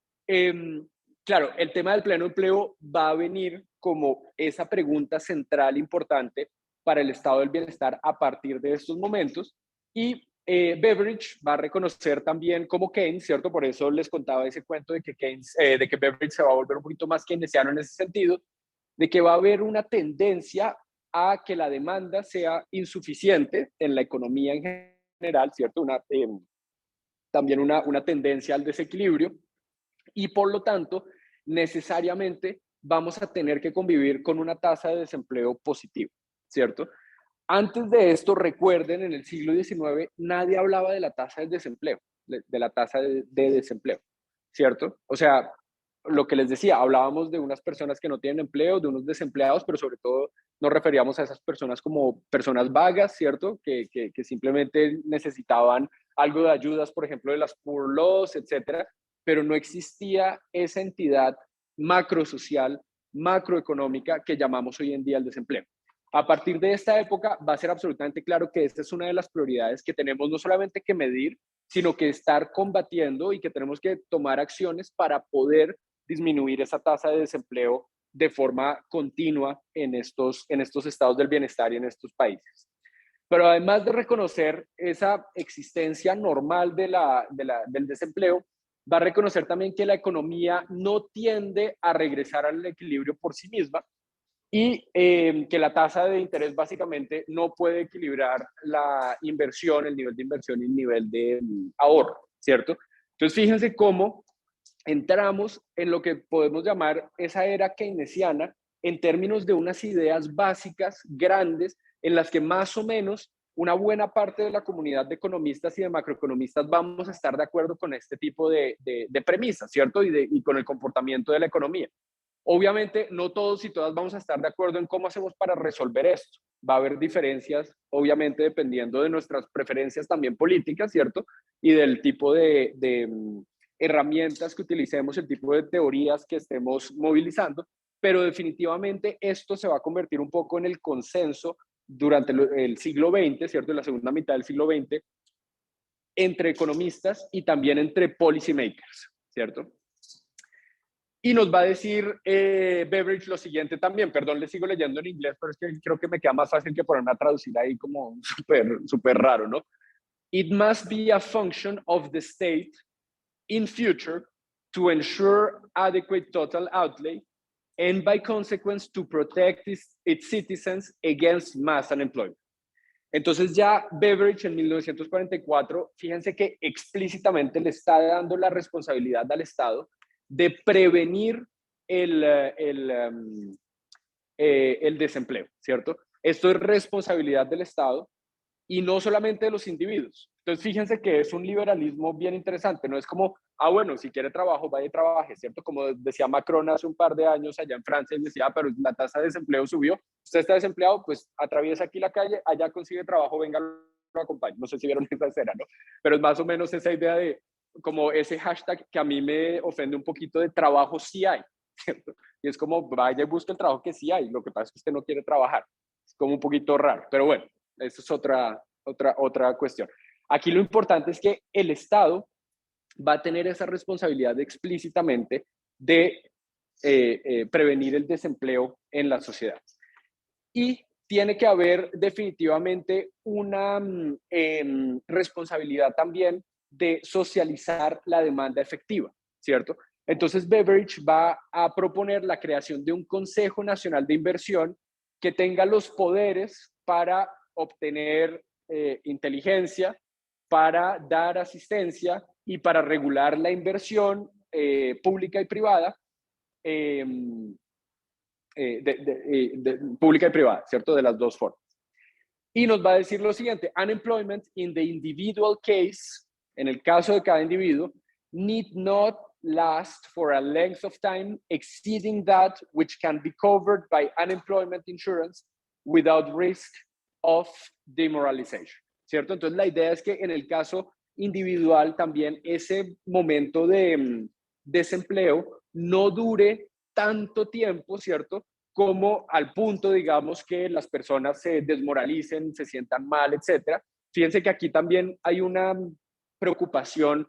claro, el tema del pleno empleo va a venir como esa pregunta central importante para el estado del bienestar a partir de estos momentos. Y Beveridge va a reconocer también como Keynes, ¿cierto? Por eso les contaba ese cuento de que de que Beveridge se va a volver un poquito más keynesiano en ese sentido, de que va a haber una tendencia a que la demanda sea insuficiente en la economía en general, ¿cierto? También una tendencia al desequilibrio, y por lo tanto, necesariamente vamos a tener que convivir con una tasa de desempleo positiva, ¿cierto? Antes de esto, recuerden, en el siglo XIX nadie hablaba de la tasa de desempleo, de la tasa de desempleo, ¿cierto? O sea, lo que les decía, hablábamos de unas personas que no tienen empleo, de unos desempleados, pero sobre todo nos referíamos a esas personas como personas vagas, ¿cierto? Que simplemente necesitaban algo de ayudas, por ejemplo, de las poor laws, etcétera, pero no existía esa entidad macrosocial, macroeconómica que llamamos hoy en día el desempleo. A partir de esta época va a ser absolutamente claro que esta es una de las prioridades que tenemos no solamente que medir, sino que estar combatiendo, y que tenemos que tomar acciones para poder disminuir esa tasa de desempleo de forma continua en estos estados del bienestar y en estos países. Pero además de reconocer esa existencia normal del desempleo, va a reconocer también que la economía no tiende a regresar al equilibrio por sí misma, y que la tasa de interés básicamente no puede equilibrar la inversión, el nivel de inversión y el nivel de ahorro, ¿cierto? Entonces, fíjense cómo entramos en lo que podemos llamar esa era keynesiana en términos de unas ideas básicas grandes en las que más o menos una buena parte de la comunidad de economistas y de macroeconomistas vamos a estar de acuerdo con este tipo de premisas, ¿cierto? Y con el comportamiento de la economía. Obviamente, no todos y todas vamos a estar de acuerdo en cómo hacemos para resolver esto. Va a haber diferencias, obviamente, dependiendo de nuestras preferencias también políticas, ¿cierto? Y del tipo de herramientas que utilicemos, el tipo de teorías que estemos movilizando, pero definitivamente esto se va a convertir un poco en el consenso durante el siglo XX, ¿cierto? En la segunda mitad del siglo XX, entre economistas y también entre policymakers, ¿cierto? Y nos va a decir Beveridge lo siguiente también, perdón, le sigo leyendo en inglés, pero es que creo que me queda más fácil que ponerme a traducir ahí como súper raro, ¿no? It must be a function of the state in future to ensure adequate total outlay and by consequence to protect its citizens against mass unemployment. Entonces ya Beveridge en 1944, fíjense que explícitamente le está dando la responsabilidad al Estado de prevenir el desempleo, ¿cierto? Esto es responsabilidad del Estado y no solamente de los individuos. Entonces, fíjense que es un liberalismo bien interesante, no es como, bueno, si quiere trabajo, vaya y trabaje, ¿cierto? Como decía Macron hace un par de años allá en Francia, y decía, pero la tasa de desempleo subió, usted está desempleado, pues atraviesa aquí la calle, allá consigue trabajo, venga, lo acompañe. No sé si vieron esa escena, ¿no? Pero es más o menos esa idea de, como ese hashtag que a mí me ofende un poquito de trabajo sí hay, ¿cierto? Y es como, vaya y busque el trabajo que sí hay, lo que pasa es que usted no quiere trabajar. Es como un poquito raro, pero bueno, eso es otra cuestión. Aquí lo importante es que el Estado va a tener esa responsabilidad explícitamente de prevenir el desempleo en la sociedad. Y tiene que haber definitivamente una responsabilidad también de socializar la demanda efectiva, ¿cierto? Entonces Beveridge va a proponer la creación de un Consejo Nacional de Inversión que tenga los poderes para obtener inteligencia, para dar asistencia y para regular la inversión pública y privada, eh, pública y privada, ¿cierto? De las dos formas. Y nos va a decir lo siguiente: unemployment in the individual case, en el caso de cada individuo, need not last for a length of time exceeding that which can be covered by unemployment insurance without risk of demoralization, ¿cierto? Entonces la idea es que en el caso individual también ese momento de desempleo no dure tanto tiempo, ¿cierto? Como al punto, digamos, que las personas se desmoralicen, se sientan mal, etcétera. Fíjense que aquí también hay una preocupación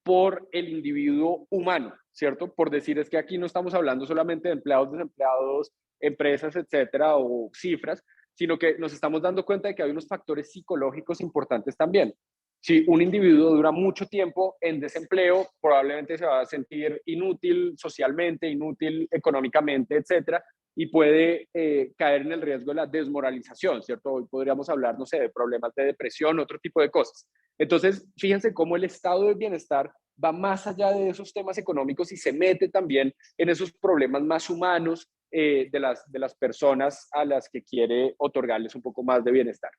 por el individuo humano, ¿cierto? Por decir, es que aquí no estamos hablando solamente de empleados, desempleados, empresas, etcétera, o cifras, sino que nos estamos dando cuenta de que hay unos factores psicológicos importantes también. Si un individuo dura mucho tiempo en desempleo, probablemente se va a sentir inútil socialmente, inútil económicamente, etcétera, y puede caer en el riesgo de la desmoralización, ¿cierto? Hoy podríamos hablar, no sé, de problemas de depresión, otro tipo de cosas. Entonces, fíjense cómo el estado del bienestar va más allá de esos temas económicos y se mete también en esos problemas más humanos de las personas a las que quiere otorgarles un poco más de bienestar.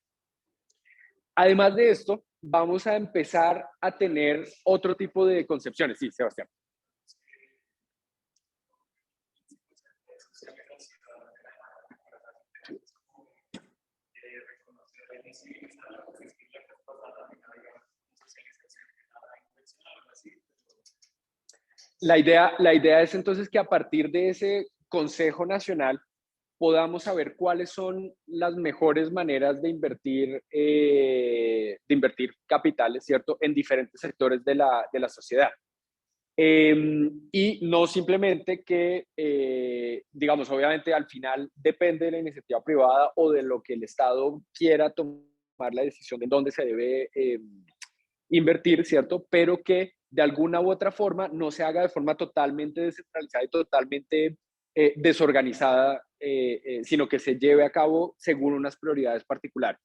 Además de esto, vamos a empezar a tener otro tipo de concepciones. Sí, Sebastián. La idea es entonces que a partir de ese Consejo Nacional podamos saber cuáles son las mejores maneras de invertir capitales, ¿cierto?, en diferentes sectores de la sociedad. Y no simplemente que, digamos, obviamente al final depende de la iniciativa privada o de lo que el Estado quiera tomar la decisión de dónde se debe invertir, ¿cierto? Pero que de alguna u otra forma no se haga de forma totalmente descentralizada y totalmente desorganizada, sino que se lleve a cabo según unas prioridades particulares.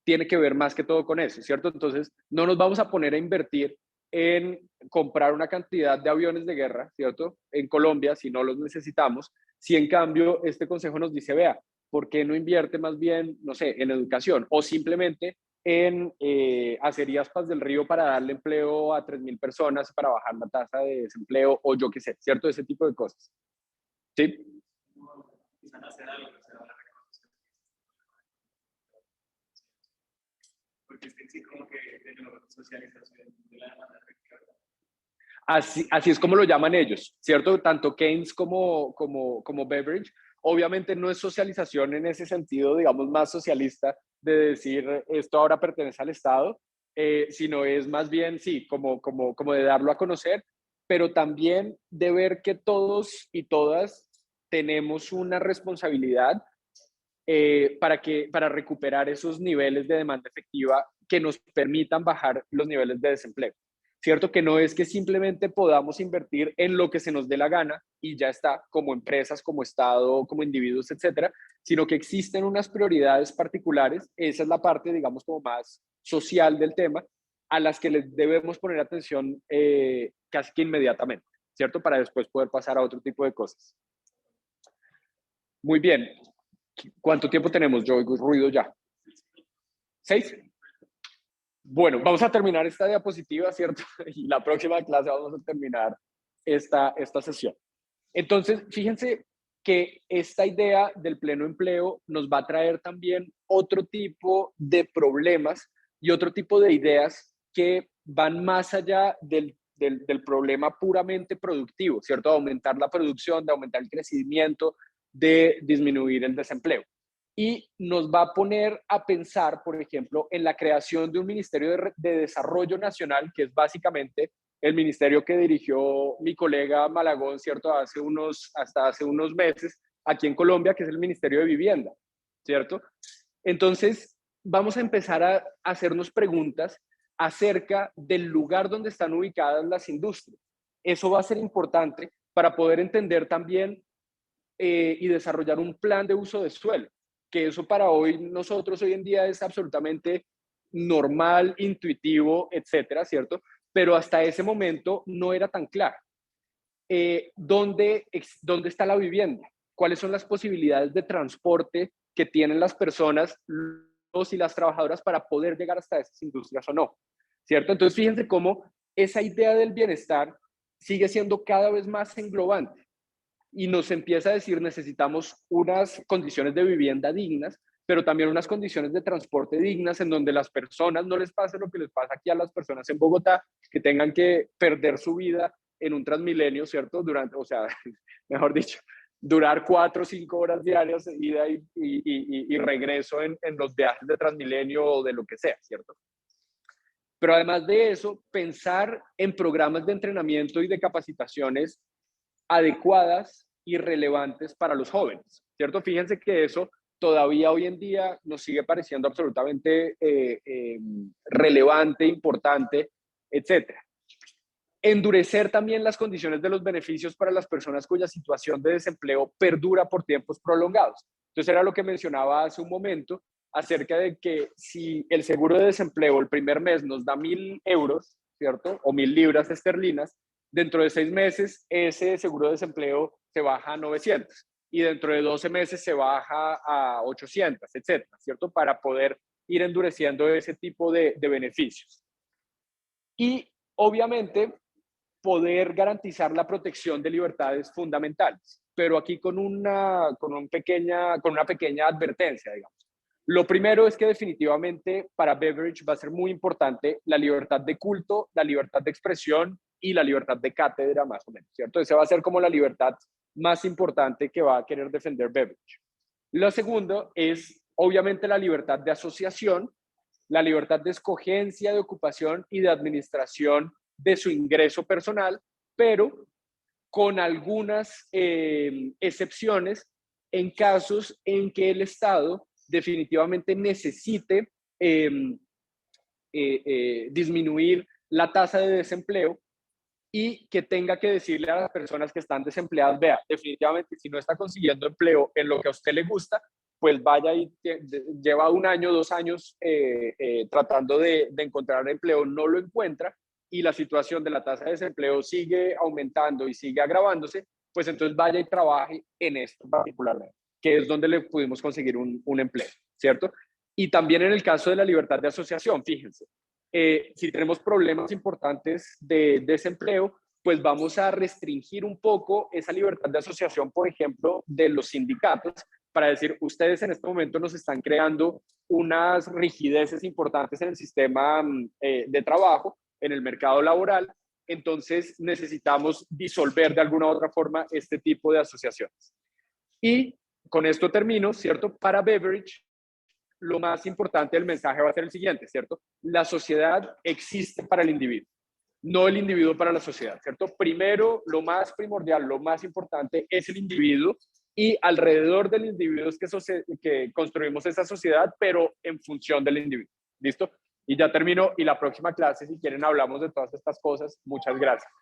Tiene que ver más que todo con eso, ¿cierto? Entonces, no nos vamos a poner a invertir en comprar una cantidad de aviones de guerra, ¿cierto? En Colombia, si no los necesitamos. Si en cambio este consejo nos dice, vea, ¿por qué no invierte más bien, no sé, en educación o simplemente en hacer aspas del río para darle empleo a 3.000 personas para bajar la tasa de desempleo o yo qué sé, ¿cierto? Ese tipo de cosas. Sí. Quizás hacer algo, o sea, la reconocimiento. Porque es que sí, como que de nuevo, socialización de la demanda efectiva. Así es como lo llaman ellos, ¿cierto? Tanto Keynes como Beveridge. Obviamente no es socialización en ese sentido, digamos, más socialista de decir esto ahora pertenece al Estado, sino es más bien, sí, como de darlo a conocer, pero también de ver que todos y todas tenemos una responsabilidad para recuperar esos niveles de demanda efectiva que nos permitan bajar los niveles de desempleo. ¿Cierto? Que no es que simplemente podamos invertir en lo que se nos dé la gana y ya está, como empresas, como Estado, como individuos, etcétera, sino que existen unas prioridades particulares, esa es la parte, digamos, como más social del tema, a las que les debemos poner atención casi que inmediatamente, ¿cierto? Para después poder pasar a otro tipo de cosas. Muy bien. ¿Cuánto tiempo tenemos? Yo oigo ruido ya. ¿6? Bueno, vamos a terminar esta diapositiva, ¿cierto? Y la próxima clase vamos a terminar esta sesión. Entonces, fíjense que esta idea del pleno empleo nos va a traer también otro tipo de problemas y otro tipo de ideas que van más allá del problema puramente productivo, ¿cierto? De aumentar la producción, de aumentar el crecimiento, de disminuir el desempleo. Y nos va a poner a pensar, por ejemplo, en la creación de un Ministerio de Desarrollo Nacional, que es básicamente el ministerio que dirigió mi colega Malagón, ¿cierto? Hasta hace unos meses aquí en Colombia, que es el Ministerio de Vivienda, ¿cierto? Entonces, vamos a empezar a hacernos preguntas acerca del lugar donde están ubicadas las industrias. Eso va a ser importante para poder entender también y desarrollar un plan de uso de suelo, que eso para nosotros hoy en día es absolutamente normal, intuitivo, etcétera, ¿cierto? Pero hasta ese momento no era tan claro. ¿Dónde está la vivienda? ¿Cuáles son las posibilidades de transporte que tienen las personas, los y las trabajadoras para poder llegar hasta esas industrias o no? ¿Cierto? Entonces, fíjense cómo esa idea del bienestar sigue siendo cada vez más englobante y nos empieza a decir necesitamos unas condiciones de vivienda dignas, pero también unas condiciones de transporte dignas en donde las personas no les pase lo que les pasa aquí a las personas en Bogotá, que tengan que perder su vida en un Transmilenio, ¿cierto? O sea, mejor dicho, durar 4 o 5 horas diarias de ida y regreso en los viajes de Transmilenio o de lo que sea, ¿cierto? Pero además de eso, pensar en programas de entrenamiento y de capacitaciones adecuadas y relevantes para los jóvenes, ¿cierto? Fíjense que eso todavía hoy en día nos sigue pareciendo absolutamente relevante, importante, etcétera. Endurecer también las condiciones de los beneficios para las personas cuya situación de desempleo perdura por tiempos prolongados. Entonces era lo que mencionaba hace un momento acerca de que si el seguro de desempleo el primer mes nos da 1.000 euros, ¿cierto? O 1.000 libras esterlinas, dentro de 6 meses ese seguro de desempleo se baja a 900 y dentro de 12 meses se baja a 800, etcétera, ¿cierto? Para poder ir endureciendo ese tipo de beneficios. Y obviamente poder garantizar la protección de libertades fundamentales, pero aquí con una pequeña advertencia, digamos. Lo primero es que definitivamente para Beveridge va a ser muy importante la libertad de culto, la libertad de expresión y la libertad de cátedra, más o menos, ¿cierto? Esa va a ser como la libertad más importante que va a querer defender Beveridge. Lo segundo es, obviamente, la libertad de asociación, la libertad de escogencia, de ocupación y de administración de su ingreso personal, pero con algunas excepciones en casos en que el Estado definitivamente necesite disminuir la tasa de desempleo y que tenga que decirle a las personas que están desempleadas, vea, definitivamente si no está consiguiendo empleo en lo que a usted le gusta, pues vaya y lleva 1 año, 2 años tratando de encontrar empleo, no lo encuentra y la situación de la tasa de desempleo sigue aumentando y sigue agravándose, pues entonces vaya y trabaje en esto particularmente, que es donde le pudimos conseguir un empleo, ¿cierto? Y también en el caso de la libertad de asociación, fíjense, si tenemos problemas importantes de desempleo, pues vamos a restringir un poco esa libertad de asociación, por ejemplo, de los sindicatos, para decir, ustedes en este momento nos están creando unas rigideces importantes en el sistema de trabajo, en el mercado laboral, entonces necesitamos disolver de alguna u otra forma este tipo de asociaciones. Y con esto termino, ¿cierto? Para Beveridge, lo más importante del mensaje va a ser el siguiente, ¿cierto? La sociedad existe para el individuo, no el individuo para la sociedad, ¿cierto? Primero, lo más primordial, lo más importante es el individuo y alrededor del individuo es que construimos esa sociedad, pero en función del individuo. ¿Listo? Y ya termino y la próxima clase, si quieren, hablamos de todas estas cosas. Muchas gracias.